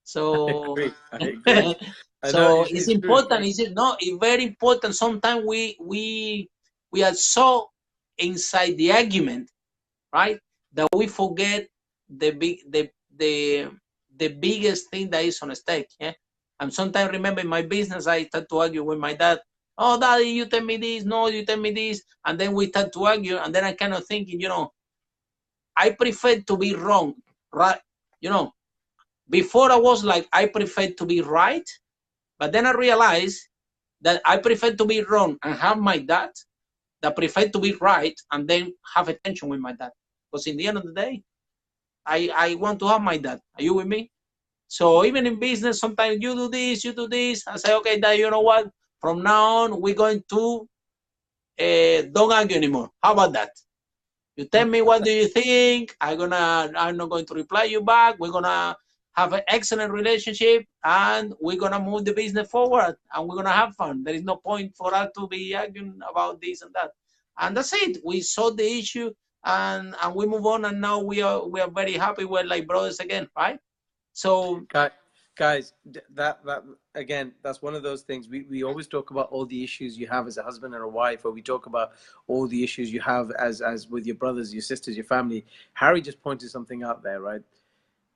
So,
agree. I agree. I know
so it's
it's true.
important. Is it not? It's very important. Sometimes we are so inside the argument right? That we forget the big the biggest thing that is on stake. Yeah. And sometimes remember in my business I start to argue with my dad. Oh, daddy, you tell me this. No, you tell me this. And then we start to argue. And then I kind of thinking, I prefer to be wrong, right? You know, before I was like, I prefer to be right. But then I realized that I prefer to be wrong and have my dad that prefer to be right and then have a tension with my dad. Because in the end of the day, I want to have my dad. Are you with me? So even in business, sometimes you do this, you do this. I say, okay, dad, you know what? From now on, we're going to don't argue anymore. How about that? You tell me what do you think. I'm not going to reply you back. We're gonna have an excellent relationship and we're gonna move the business forward and we're gonna have fun. There is no point for us to be arguing about this and that. And that's it. We solved the issue and we move on and now we are very happy. We're like brothers again, right? So
Guys, that again, that's one of those things. We always talk about all the issues you have as a husband and a wife, or we talk about all the issues you have as with your brothers, your sisters, your family. Harry just pointed something out there, right?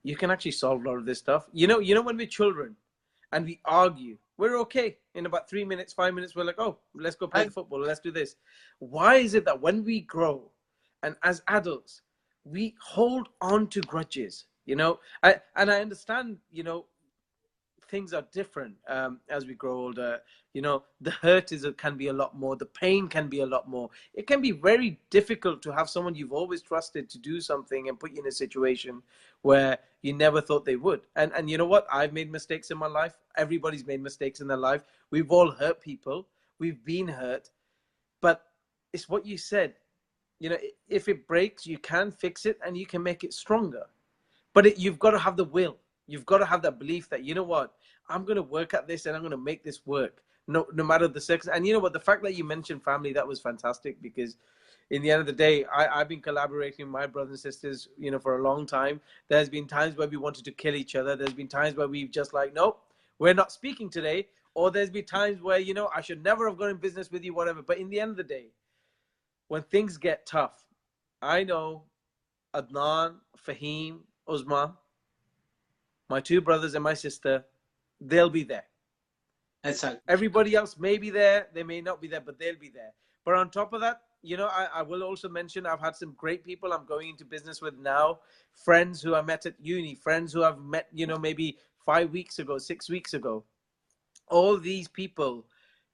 You can actually solve a lot of this stuff. When we're children and we argue, we're okay. In about 3 minutes, 5 minutes, we're like, oh, let's go play football, let's do this. Why is it that when we grow and as adults, we hold on to grudges? I understand, things are different as we grow older. The hurt can be a lot more. The pain can be a lot more. It can be very difficult to have someone you've always trusted to do something and put you in a situation where you never thought they would. And you know what? I've made mistakes in my life. Everybody's made mistakes in their life. We've all hurt people. We've been hurt. But it's what you said. If it breaks, you can fix it and you can make it stronger. But you've got to have the will. You've got to have that belief that, you know what, I'm going to work at this and I'm going to make this work, no matter the circumstances. And you know what, the fact that you mentioned family, that was fantastic, because in the end of the day, I've been collaborating with my brothers and sisters, for a long time. There's been times where we wanted to kill each other. There's been times where we've just like, nope, we're not speaking today. Or there's been times where, I should never have gone in business with you, whatever. But in the end of the day, when things get tough, I know Adnan, Fahim, Uzma, my two brothers and my sister, they'll be there.
Exactly.
Everybody else may be there. They may not be there, but they'll be there. But on top of that, I will also mention I've had some great people I'm going into business with now. Friends who I met at uni. Friends who I've met, maybe 5 weeks ago, 6 weeks ago. All these people,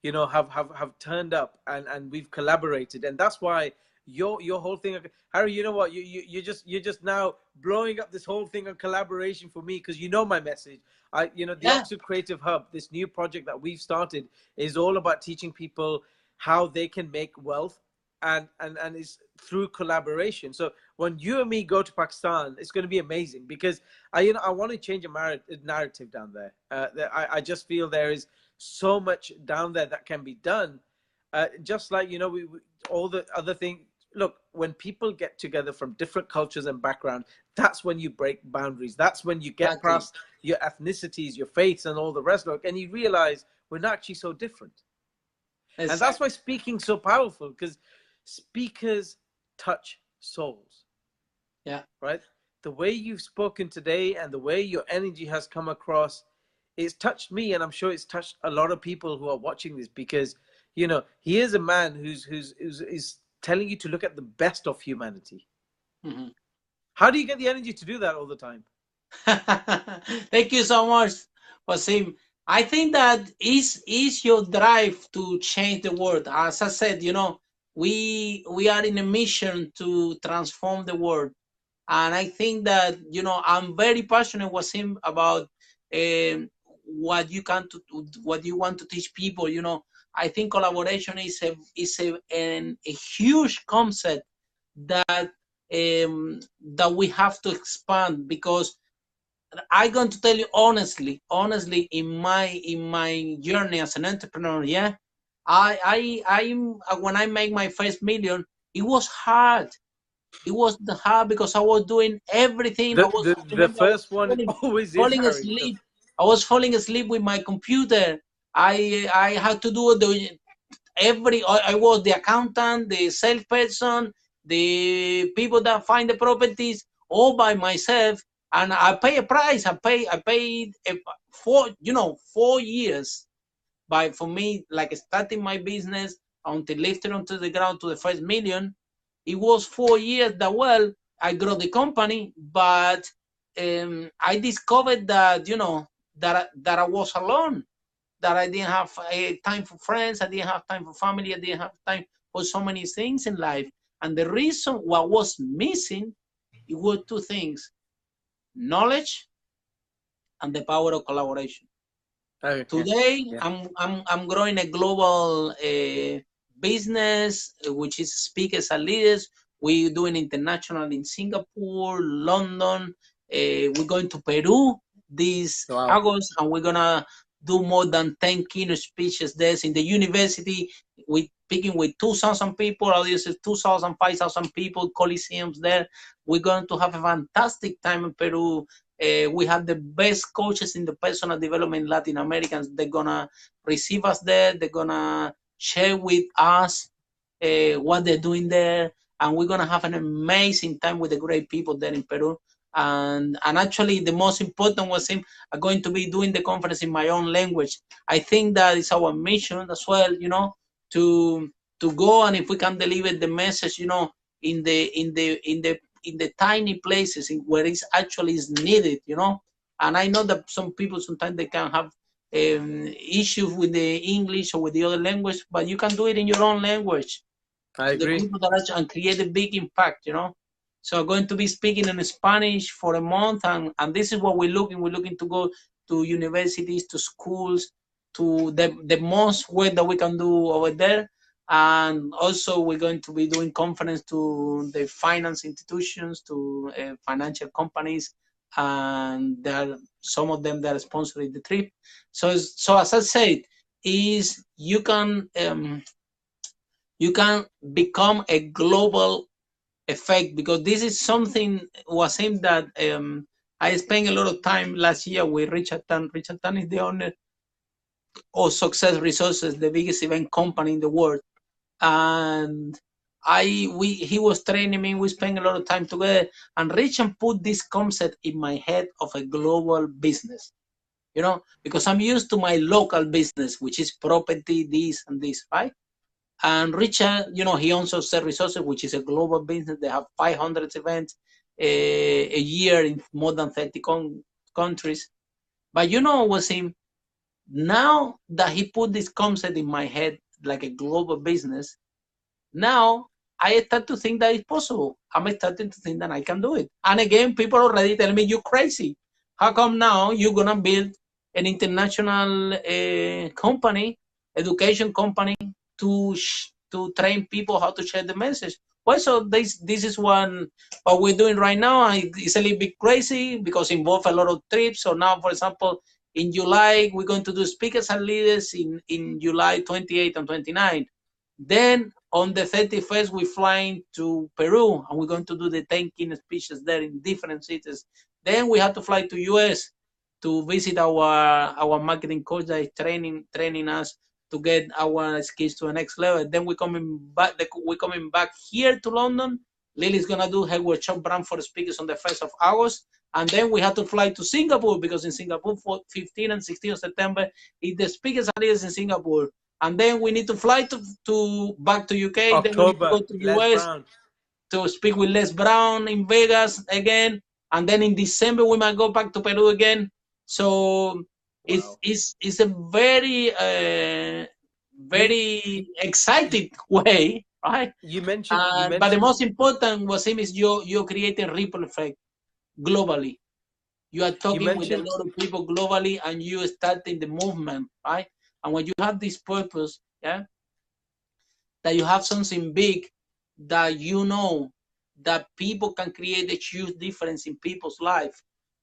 have turned up and we've collaborated. And that's why your whole thing, Harry, you know what, you're just now blowing up this whole thing on collaboration for me, because my message. The Oxford Creative Hub, this new project that we've started, is all about teaching people how they can make wealth, and it's through collaboration. So when you and me go to Pakistan, it's going to be amazing, because I want to change a narrative down there. I just feel there is so much down there that can be done. Just like we all the other things. Look, when people get together from different cultures and backgrounds, that's when you break boundaries. That's when you get past your ethnicities, your faiths, and all the rest of it, and you realize we're not actually so different. Exactly. And that's why speaking's so powerful, because speakers touch souls.
Yeah.
Right? The way you've spoken today and the way your energy has come across, it's touched me, and I'm sure it's touched a lot of people who are watching this, because he is a man who's telling you to look at the best of humanity.
Mm-hmm.
How do you get the energy to do that all the time?
Thank you so much, Wasim. I think that is your drive to change the world. As I said, we are in a mission to transform the world, and I think that I'm very passionate, Wasim, about what you want to teach people. I think collaboration is a huge concept that we have to expand, because I'm going to tell you honestly, in my journey as an entrepreneur, I when I make my first million, it was hard. It was hard because I was doing everything.
The first one always is
falling asleep. I was falling asleep with my computer. I had to do I was the accountant, the salesperson, the people that find the properties all by myself, and I pay a price. I paid 4 years by for me, like starting my business until lifting onto the ground to the first million. It was 4 years that, well, I grew the company, but I discovered that, that I was alone, that I didn't have time for friends, I didn't have time for family, I didn't have time for so many things in life. And the reason what was missing, it were two things: knowledge and the power of collaboration.
Okay.
Today,
Yeah.
I'm growing a global business, which is speakers and leaders. We're doing international in Singapore, London. We're going to Peru this
Wow.
August, and we're gonna do more than 10 keynote speeches there in the university. We're picking with 2,000 people, audiences 2,000, 5,000 people, coliseums there. We're going to have a fantastic time in Peru. We have the best coaches in the personal development Latin Americans. They're gonna receive us there. They're gonna share with us what they're doing there, and we're gonna have an amazing time with the great people there in Peru. And actually, the most important was him. I'm going to be doing the conference in my own language. I think that is our mission as well. To go, and if we can deliver the message, in the tiny places where it's actually is needed. And I know that some people sometimes they can have issues with the English or with the other language, but you can do it in your own language
I
to the
agree.
people that actually and create a big impact. So I'm going to be speaking in Spanish for a month, and this is what we're looking. We're looking to go to universities, to schools, to the most work that we can do over there. And also we're going to be doing conference to the finance institutions, to financial companies, and there are some of them that are sponsoring the trip. So as I said, is you can become a global effect, because this is something, Wasim, that I spent a lot of time last year with Richard Tan. Richard Tan is the owner of Success Resources, the biggest event company in the world. And he was training me. We spent a lot of time together, and Richard put this concept in my head of a global business. Because I'm used to my local business, which is property, this and this, right? And Richard, he owns Success Resources, which is a global business. They have 500 events a year in more than 30 countries. But Wasim, now that he put this concept in my head, like a global business, now I start to think that it's possible. I'm starting to think that I can do it. And again, people already tell me, you're crazy. How come now you're going to build an international company, education company, to train people how to share the message? Well, so this is what we're doing right now. It's a little bit crazy because it involves a lot of trips. So now, for example, in July, we're going to do speakers and leaders in July 28 and 29. Then on the 31st, we're flying to Peru, and we're going to do the 10 keynote speeches there in different cities. Then we have to fly to US to visit our marketing coach that is training us to get our skills to the next level. Then we're coming back here to London. Lily's gonna do her workshop brand for speakers on the 1st of August. And then we have to fly to Singapore, because in Singapore, for 15 and 16 of September, is the speakers and leaders in Singapore. And then we need to fly back to UK. Then we need to
October,
go to
Les
US
Brown.
to speak with Les Brown in Vegas again. And then in December, we might go back to Peru again. So
Wow.
it's a very
You
very excited way, right?
you mentioned you
But the
mentioned
most important, Wasim, is you're creating ripple effect globally. You are
you
talking with a
mentioned
lot of people globally, and you starting the movement, right? And when you have this purpose, yeah, that you have something big, that that people can create a huge difference in people's life.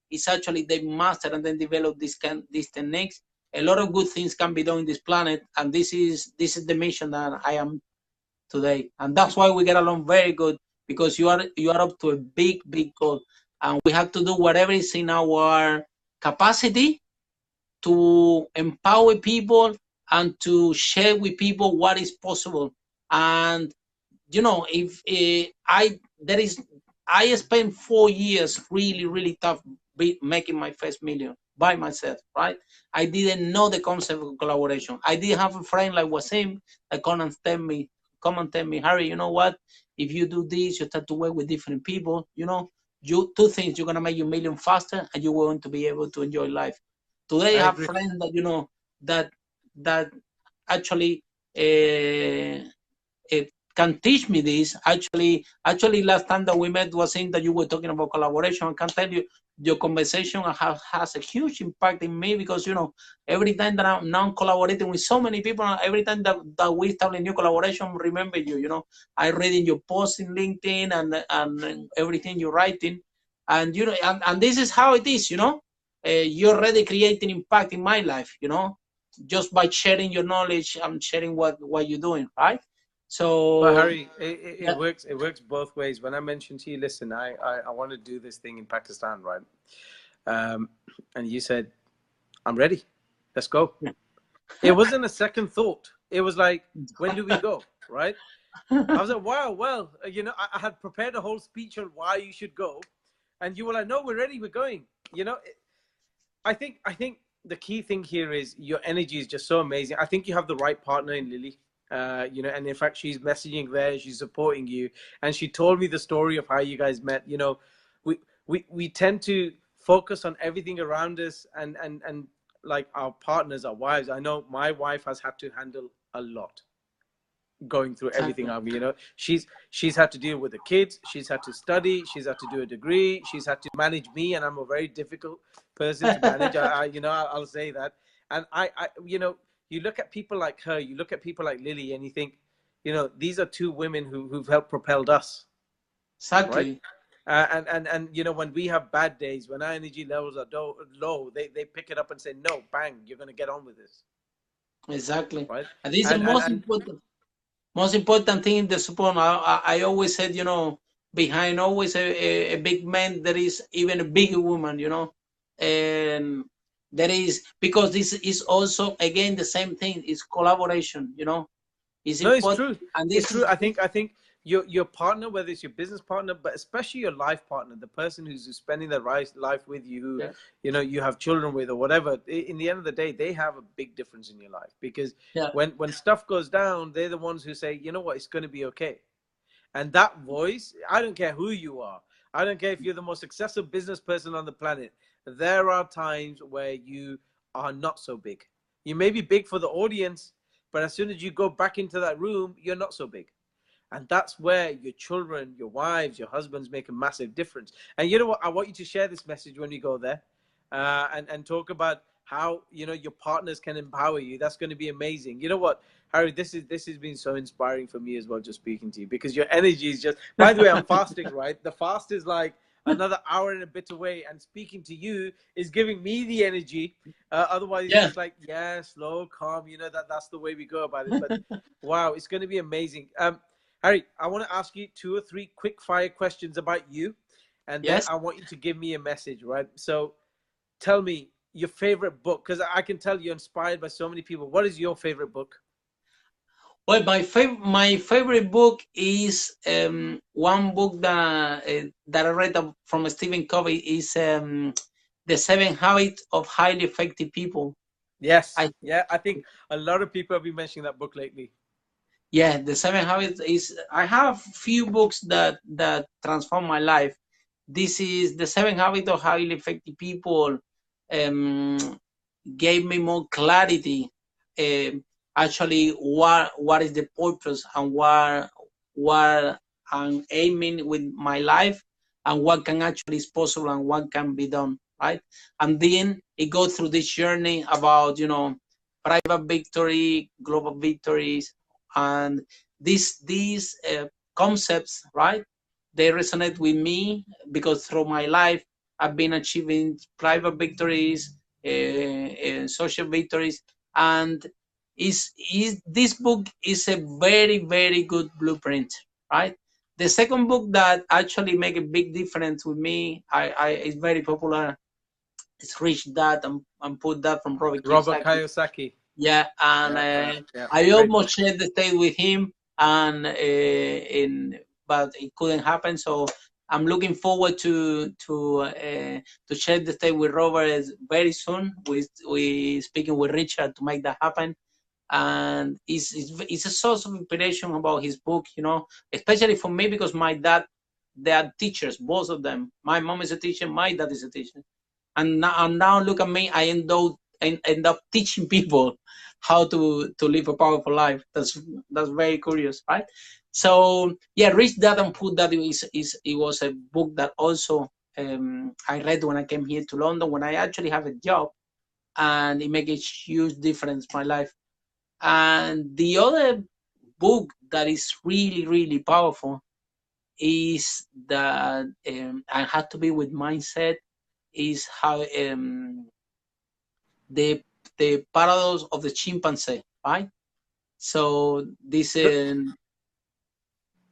It's actually they master and then develop these techniques. A lot of good things can be done in this planet, and this is the mission that I am today, and that's why we get along very good, because you are up to a big goal, and we have to do whatever is in our capacity to empower people and to share with people what is possible. And you know, if I spent 4 years really, really tough making my first million by myself, right? I didn't know the concept of collaboration. I did have a friend like Wasim that come and tell me, Harry, you know what? If you do this, you start to work with different people, you know, two things, you're gonna make your million faster and you're going to be able to enjoy life. Today
I
I have
agree.
friends that, you know, that that actually uh, uh, can teach me this. Actually, last time that we met was saying that you were talking about collaboration. I can tell you, your conversation has a huge impact in me because, you know, every time that I'm now collaborating with so many people, every time that we start a new collaboration, remember you. You know, I read in your posts in LinkedIn and everything you're writing, and you know, and this is how it is. You know, you're already creating impact in my life. You know, just by sharing your knowledge and sharing what you're doing, right?
But
So
Harry, it
yeah,
works. It works both ways. When I mentioned to you, listen, I want to do this thing in Pakistan, right? Um, and you said, I'm ready. Let's go. It wasn't a second thought. It was like, when do we go? Right? I was like, wow, well, I had prepared a whole speech on why you should go, and you were like, no, we're ready, we're going. You know, I think the key thing here is your energy is just so amazing. I think you have the right partner in Lily. And in fact, she's messaging there, she's supporting you, and she told me the story of how you guys met. We tend to focus on everything around us, and like our partners, our wives. I know my wife has had to handle a lot going through everything.
exactly.
She's had to deal with the kids, she's had to study, she's had to do a degree, she's had to manage me, and I'm a very difficult person to manage. I'll say that. And you look at people like her, you look at people like Lily, and you think, these are two women who've helped propelled us, right?
Exactly.
And when we have bad days, when our energy levels are low, they pick it up and say, no, bang, you're going to get on with this,
Exactly.
right?
And this is the
And
most important thing in the support. I always said, you know, behind always a big man, there is even a bigger woman, you know. And there is, because this is also again the same thing, is collaboration, you know. It's
No, it's
important,
true.
and
It's
this
true.
is
I think your partner, whether it's your business partner, but especially your life partner, the person who's spending their life with you, who
yeah,
you have children with or whatever. In the end of the day, they have a big difference in your life, because
yeah,
when stuff goes down, they're the ones who say, you know what, it's going to be okay. And that voice, I don't care who you are. I don't care if you're the most successful business person on the planet. There are times where you are not so big. You may be big for the audience, but as soon as you go back into that room, you're not so big. And that's where your children, your wives, your husbands make a massive difference. And you know what? I want you to share this message when you go there, and talk about how your partners can empower you. That's going to be amazing. You know what, Harry? This has been so inspiring for me as well, just speaking to you, because your energy is just. By the way, I'm fasting, right? The fast is like another hour and a bit away, and speaking to you is giving me the energy. Otherwise, it's
yeah.
just like, yeah, slow, calm. That's the way we go about it. But wow, it's going to be amazing. Harry, I want to ask you 2 or 3 quick fire questions about you, and then
Yes.
I want you to give me a message, right? So tell me your favorite book, because I can tell you're inspired by so many people. What is your favorite book?
Well, my favorite book is one book that I read from Stephen Covey is The Seven Habits of Highly Effective People.
Yes.
I
Yeah, I think a lot of people have been mentioning that book lately.
Yeah, The Seven Habits is, I have few books that transform my life. This is The Seven Habits of Highly Effective People. Um, Gave me more clarity. Actually, what is the purpose and what I'm aiming with my life, and what can actually is possible and what can be done, right? And then it goes through this journey about, you know, private victory, global victories, and these concepts, right? They resonate with me because through my life I've been achieving private victories, social victories, and is this book is a very good blueprint, right? The second book that actually make a big difference with me, I is very popular. It's Rich Dad and Poor Dad from Robert
Robert
Kiyosaki.
Kiyosaki.
Yeah, and
Yeah, yeah, yeah.
I
Great
almost
book.
shared the stage with him. and but it couldn't happen. So I'm looking forward to share the stage with Robert very soon. We speaking with Richard to make that happen, and it's a source of inspiration about his book, you know, especially for me because my dad, they are teachers, both of them. My mom is a teacher, my dad is a teacher, and now look at me, I end up teaching people how to live a powerful life. That's very curious, right? So yeah, Rich Dad and Poor Dad is it was a book that also I read when I came here to London when I actually have a job, and it made a huge difference in my life. And the other book that is really, really powerful is that I had to be with mindset is how the the paradox of the chimpanzee, right? So this
So,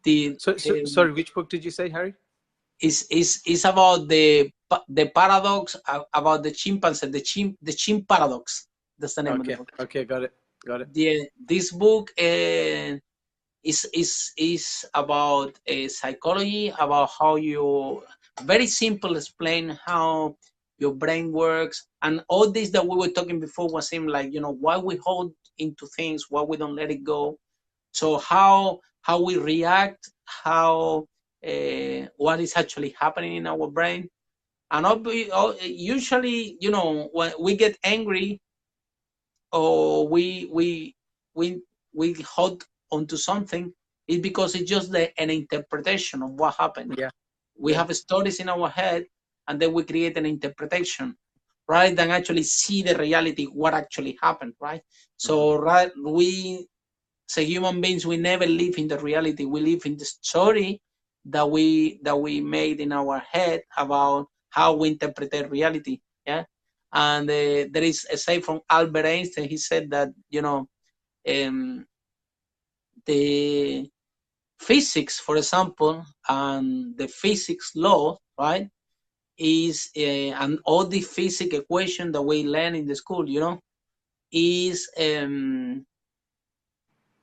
the
sorry, which book did you say, Harry?
is about the paradox about the chimpanzee, the chimp paradox. That's the name of the
Okay,
book.
okay, got it, got it.
This book is about psychology, about how you very simple explain how your brain works, and all this that we were talking before was seem like, you know, why we hold into things, why we don't let it go. So how we react, how what is actually happening in our brain, and usually, you know, when we get angry or we hold onto something, it's because it's just an interpretation of what happened.
Yeah,
We
yeah.
have stories in our head, and then we create an interpretation rather than actually see the reality, what actually happened, right?
Hmm.
So we, so human beings, we never live in the reality. We live in the story that we made in our head about how we interpret reality. Yeah, and there is a say from Albert Einstein. He said that, you know, the physics, for example, and the physics law, right, is and all the physics equation that we learn in the school, you know, is a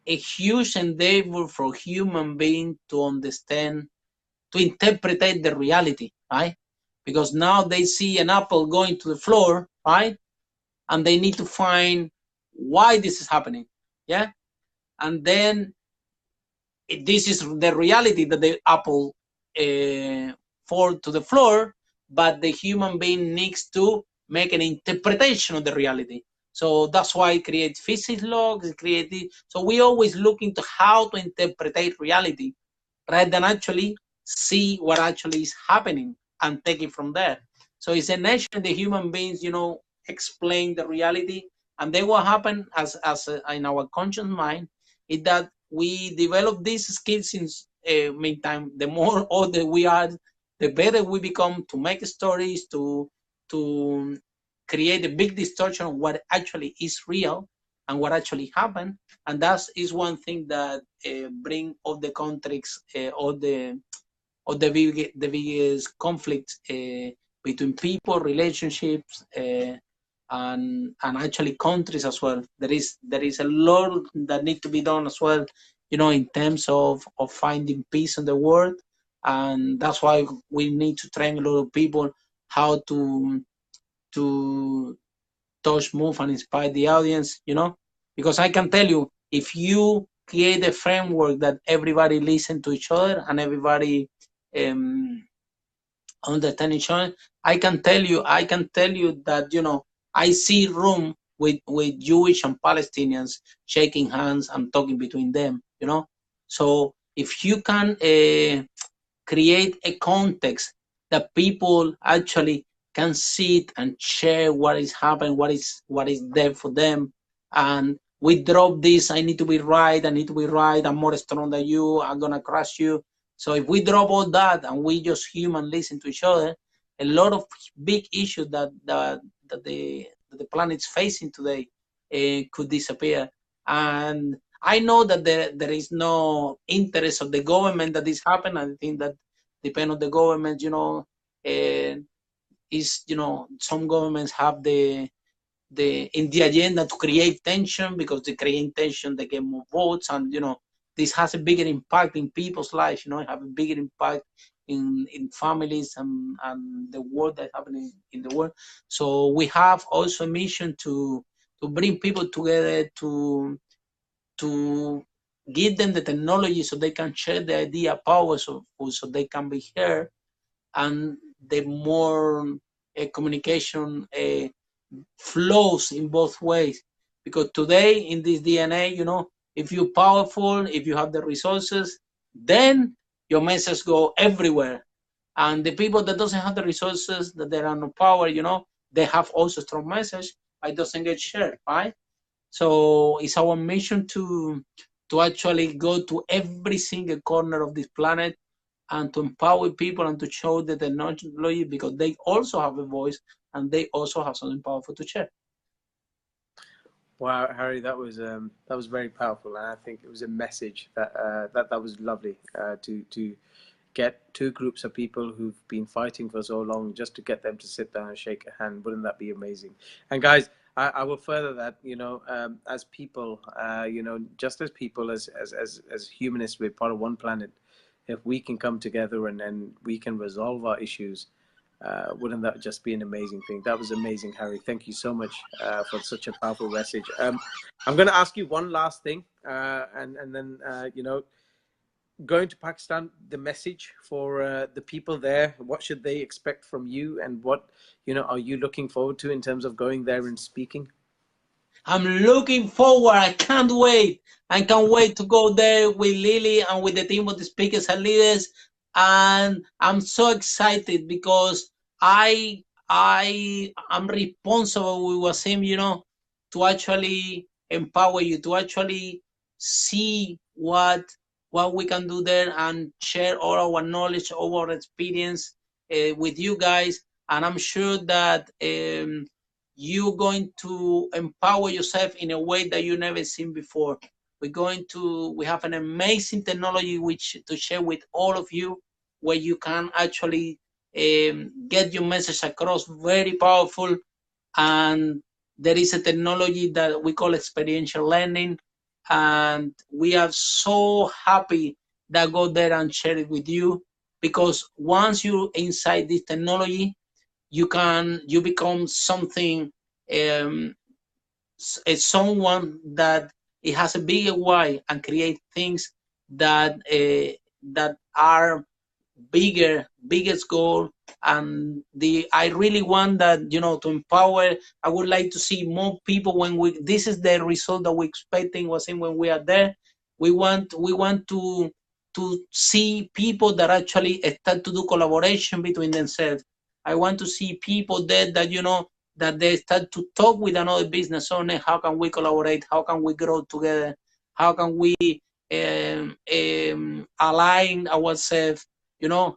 huge endeavor for human being to understand, to interpret the reality, right? Because now they see an apple going to the floor, right? And they need to find why this is happening. Yeah. And then this is the reality that the apple fall to the floor, but the human being needs to make an interpretation of the reality. So that's why it creates physics logs, so we always look into how to interpret reality rather than actually see what actually is happening and take it from there. So it's a nature the human beings, you know, explain the reality, and then what happened as in our conscious mind is that we develop these skills in meantime. The more older we are, the better we become to make stories, to create a big distortion of what actually is real and what actually happened. And that is one thing that bring all the conflicts, the biggest conflict between people, relationships, and actually countries as well. There is a lot that need to be done as well, you know, in terms of finding peace in the world, and that's why we need to train a lot of people how to touch, move, and inspire the audience, you know, because I can tell you, if you create a framework that everybody listen to each other and everybody um, understand each other, I can tell you that, you know, I see room with Jewish and Palestinians shaking hands and talking between them, you know. So if you can create a context that people actually can sit and share what is happening, what is there for them, and we drop this. I need to be right. I need to be right. I'm more strong than you. I'm gonna crush you. So if we drop all that and we just human listen to each other, a lot of big issues that the planet's facing today could disappear. And I know that there is no interest of the government that this happen. I think that depend on the government, you know, is, you know, some governments have the in the agenda to create tension, because they create tension, they get more votes, and, you know, this has a bigger impact in people's lives, have a bigger impact in families and the world that's happening in the world. So we have also a mission to bring people together, to give them the technology so they can share the idea power, so they can be heard, and the more communication flows in both ways. Because today in this DNA, if you're powerful, if you have the resources, then your message go everywhere. And the people that doesn't have the resources, that there are no power, they have also strong message, but it doesn't get shared, right? So it's our mission to actually go to every single corner of this planet and to empower people and to show the technology, because they also have a voice and they also have something powerful to share.
Wow, Harry, that was very powerful, and I think it was a message that was lovely to get two groups of people who've been fighting for so long, just to get them to sit down and shake a hand. Wouldn't that be amazing? And guys, I will further that, as people, just as people, as humanists, we're part of one planet. If we can come together and we can resolve our issues, wouldn't that just be an amazing thing? That was amazing, Harry. Thank you so much for such a powerful message. I'm going to ask you one last thing, and then going to Pakistan, the message for the people there. What should they expect from you, and what are you looking forward to in terms of going there and speaking?
I'm looking forward. I can't wait. I can't wait to go there with Lily and with the team of the speakers and leaders. And I'm so excited because I am responsible with Wasim, to actually empower you, to actually see what we can do there and share all our knowledge, all our experience with you guys. And I'm sure that you're going to empower yourself in a way that you've never seen before. We have an amazing technology which to share with all of you, where you can actually get your message across, very powerful. And there is a technology that we call experiential learning, and we are so happy that go there and share it with you, because once you're inside this technology, you become something, um, someone that it has a bigger why and create things that are biggest goal. And I really want that, to empower. I would like to see more people. When this is the result that we're expecting, was in when we are there, we want to see people that actually start to do collaboration between themselves. I want to see people there that that they start to talk with another business owner. How can we collaborate? How can we grow together? How can we align ourselves?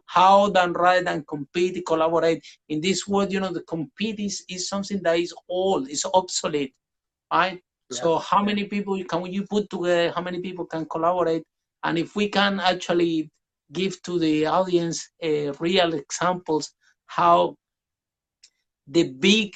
How than rather than compete, collaborate. In this world, the compete is something that is old, it's obsolete, right?
Yeah,
so how many people can you put together? How many people can collaborate? And if we can actually give to the audience real examples, how the big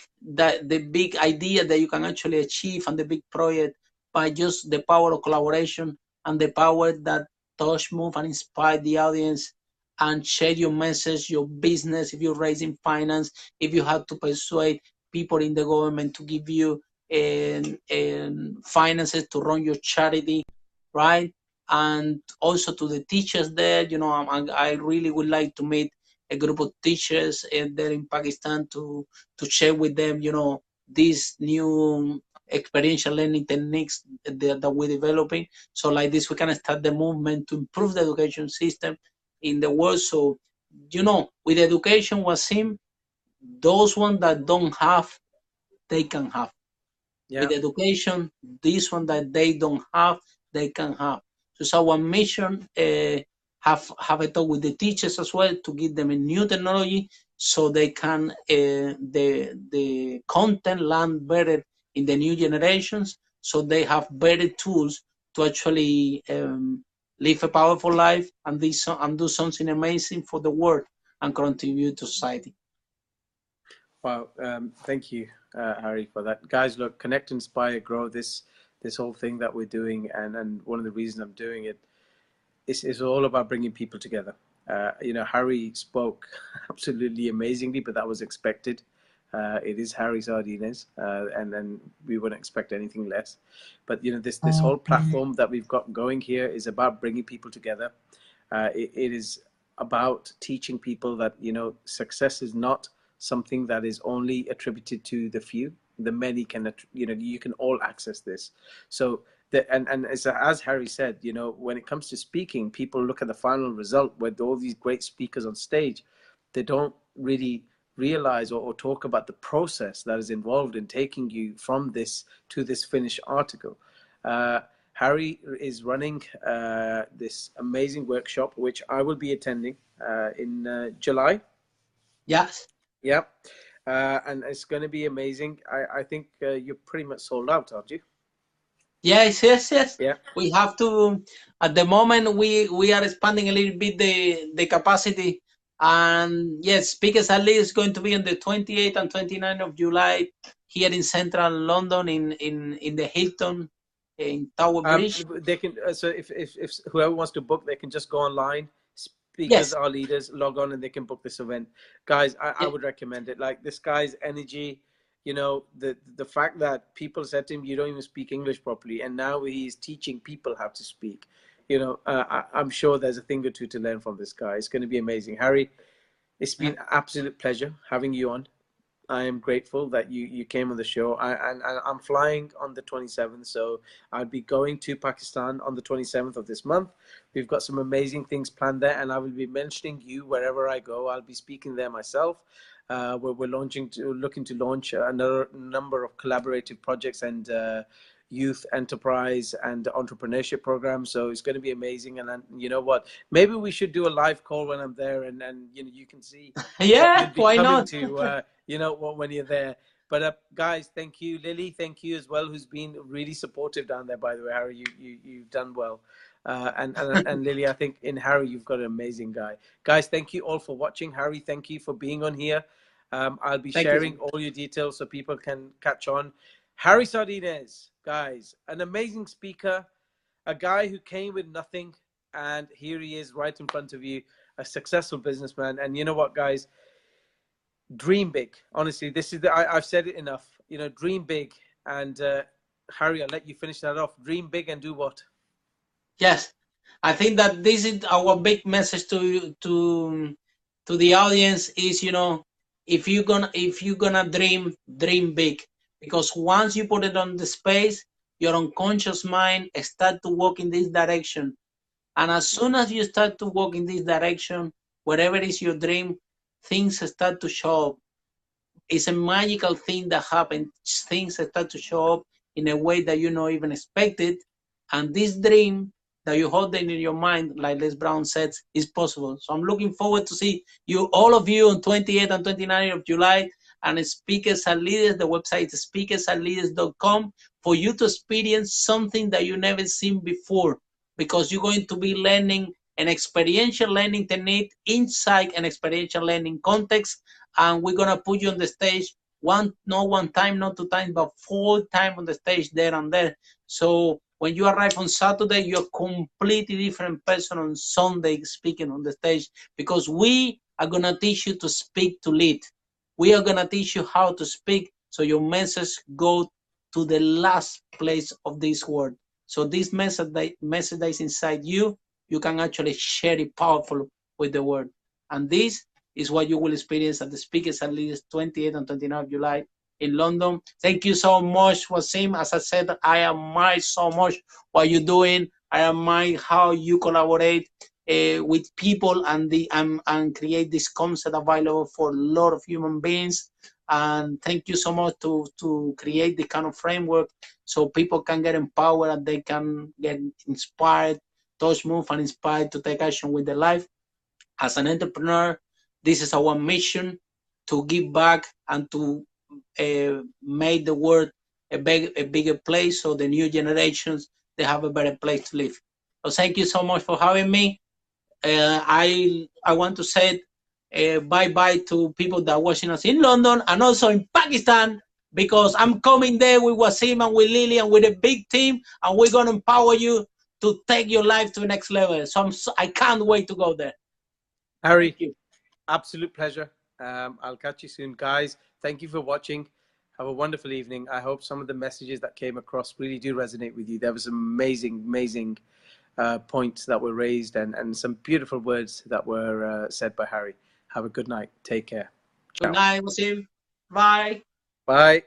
idea that you can actually achieve, and the big project, by just the power of collaboration and the power that touch, move, and inspire the audience, and share your message, your business. If you're raising finance, if you have to persuade people in the government to give you finances to run your charity, right? And also to the teachers there, I really would like to meet a group of teachers there in Pakistan to share with them, these new experiential learning techniques that we're developing. So like this, we can start the movement to improve the education system in the world. So, with education, Wasim, those ones that don't have, they can have.
yeah.
With education, this one that they don't have, they can have. So it's our mission, have a talk with the teachers as well, to give them a new technology, so they can the content land better in the new generations, so they have better tools to actually live a powerful life, and do something amazing for the world and contribute to society.
Wow, thank you, Harry, for that. Guys, look, connect, inspire, grow. This whole thing that we're doing, and one of the reasons I'm doing it it's all about bringing people together. Harry spoke absolutely amazingly, but that was expected. It is Harry Sardinas, and then we wouldn't expect anything less. But this whole platform that we've got going here is about bringing people together. It is about teaching people that success is not something that is only attributed to the few. The many can, you can all access this. So and as Harry said, when it comes to speaking, people look at the final result with all these great speakers on stage. They don't really realize or talk about the process that is involved in taking you from this to this finished article. Harry is running this amazing workshop, which I will be attending in July.
Yes.
Yeah. And it's going to be amazing. I think you're pretty much sold out, aren't you?
Yes.
Yeah.
We have to. At the moment, we are expanding a little bit the capacity, and yes, Speakers Alley is going to be on the 28th and 29th of July here in central London, in the Hilton, in Tower Bridge.
They can. So if whoever wants to book, they can just go online. Speakers
Yes.
are leaders. Log on and they can book this event, guys. I would recommend it. Like this guy's energy. The fact that people said to him, "You don't even speak English properly," and now he's teaching people how to speak. I'm sure there's a thing or two to learn from this guy. It's going to be amazing. Harry, it's been an absolute pleasure having you on. I am grateful that you came on the show. And I'm flying on the 27th, so I'll be going to Pakistan on the 27th of this month. We've got some amazing things planned there, and I will be mentioning you wherever I go. I'll be speaking there myself. We're looking to launch another number of collaborative projects and youth enterprise and entrepreneurship programs. So it's going to be amazing. And you know what? Maybe we should do a live call when I'm there, and you can see
Yeah,
what you'll be
why
coming
not?
to. When you're there. But guys, thank you, Lily. Thank you as well, who's been really supportive down there. By the way, Harry, you've done well. And Lily, I think in Harry, you've got an amazing guy. Guys, thank you all for watching. Harry, thank you for being on here. I'll be sharing all your details so people can catch on. Harry Sardinas, guys, an amazing speaker, a guy who came with nothing, and here he is right in front of you, a successful businessman. And you know what, guys? Dream big. Honestly, this is I've said it enough. Dream big. And Harry, I'll let you finish that off. Dream big and do what?
Yes, I think that this is our big message to the audience is, if you're gonna dream big, because once you put it on the space, your unconscious mind start to walk in this direction, and as soon as you start to walk in this direction, whatever is your dream, things start to show up. It's a magical thing that happens. Things start to show up in a way that you not even expected, and this dream that you hold in your mind, like Les Brown said, is possible. So I'm looking forward to see all of you on 28th and 29th of July, and Speakers and Leaders. The website is speakersandleaders.com for you to experience something that you never seen before, because you're going to be learning an experiential learning technique inside an experiential learning context, and we're gonna put you on the stage not one time, not two times, but 4 times on the stage there and there. So when you arrive on Saturday, you're a completely different person on Sunday speaking on the stage, because we are going to teach you to speak to lead. We are going to teach you how to speak so your message go to the last place of this world. So this message that is inside you, you can actually share it powerful with the world. And this is what you will experience at the Speakers and Leaders 28th and 29th of July in London. Thank you so much, Wasim. As I said, I admire so much what you're doing. I admire how you collaborate with people and create this concept available for a lot of human beings. And thank you so much to create the kind of framework so people can get empowered and they can get inspired, touch, move, and inspired to take action with their life. As an entrepreneur, this is our mission, to give back and to make the world a bigger place so the new generations, they have a better place to live. So thank you so much for having me. I want to say bye-bye to people that are watching us in London and also in Pakistan, because I'm coming there with Wasim and with Lily and with a big team, and we're going to empower you to take your life to the next level. So I can't wait to go there.
Harry,
Thank you.
absolute pleasure. I'll catch you soon, guys. Thank you for watching. Have a wonderful evening. I hope some of the messages that came across really do resonate with you. There was some amazing points that were raised and some beautiful words that were said by Harry. Have a good night. Take care.
Good
Ciao.
night, Wasim. Bye.
Bye.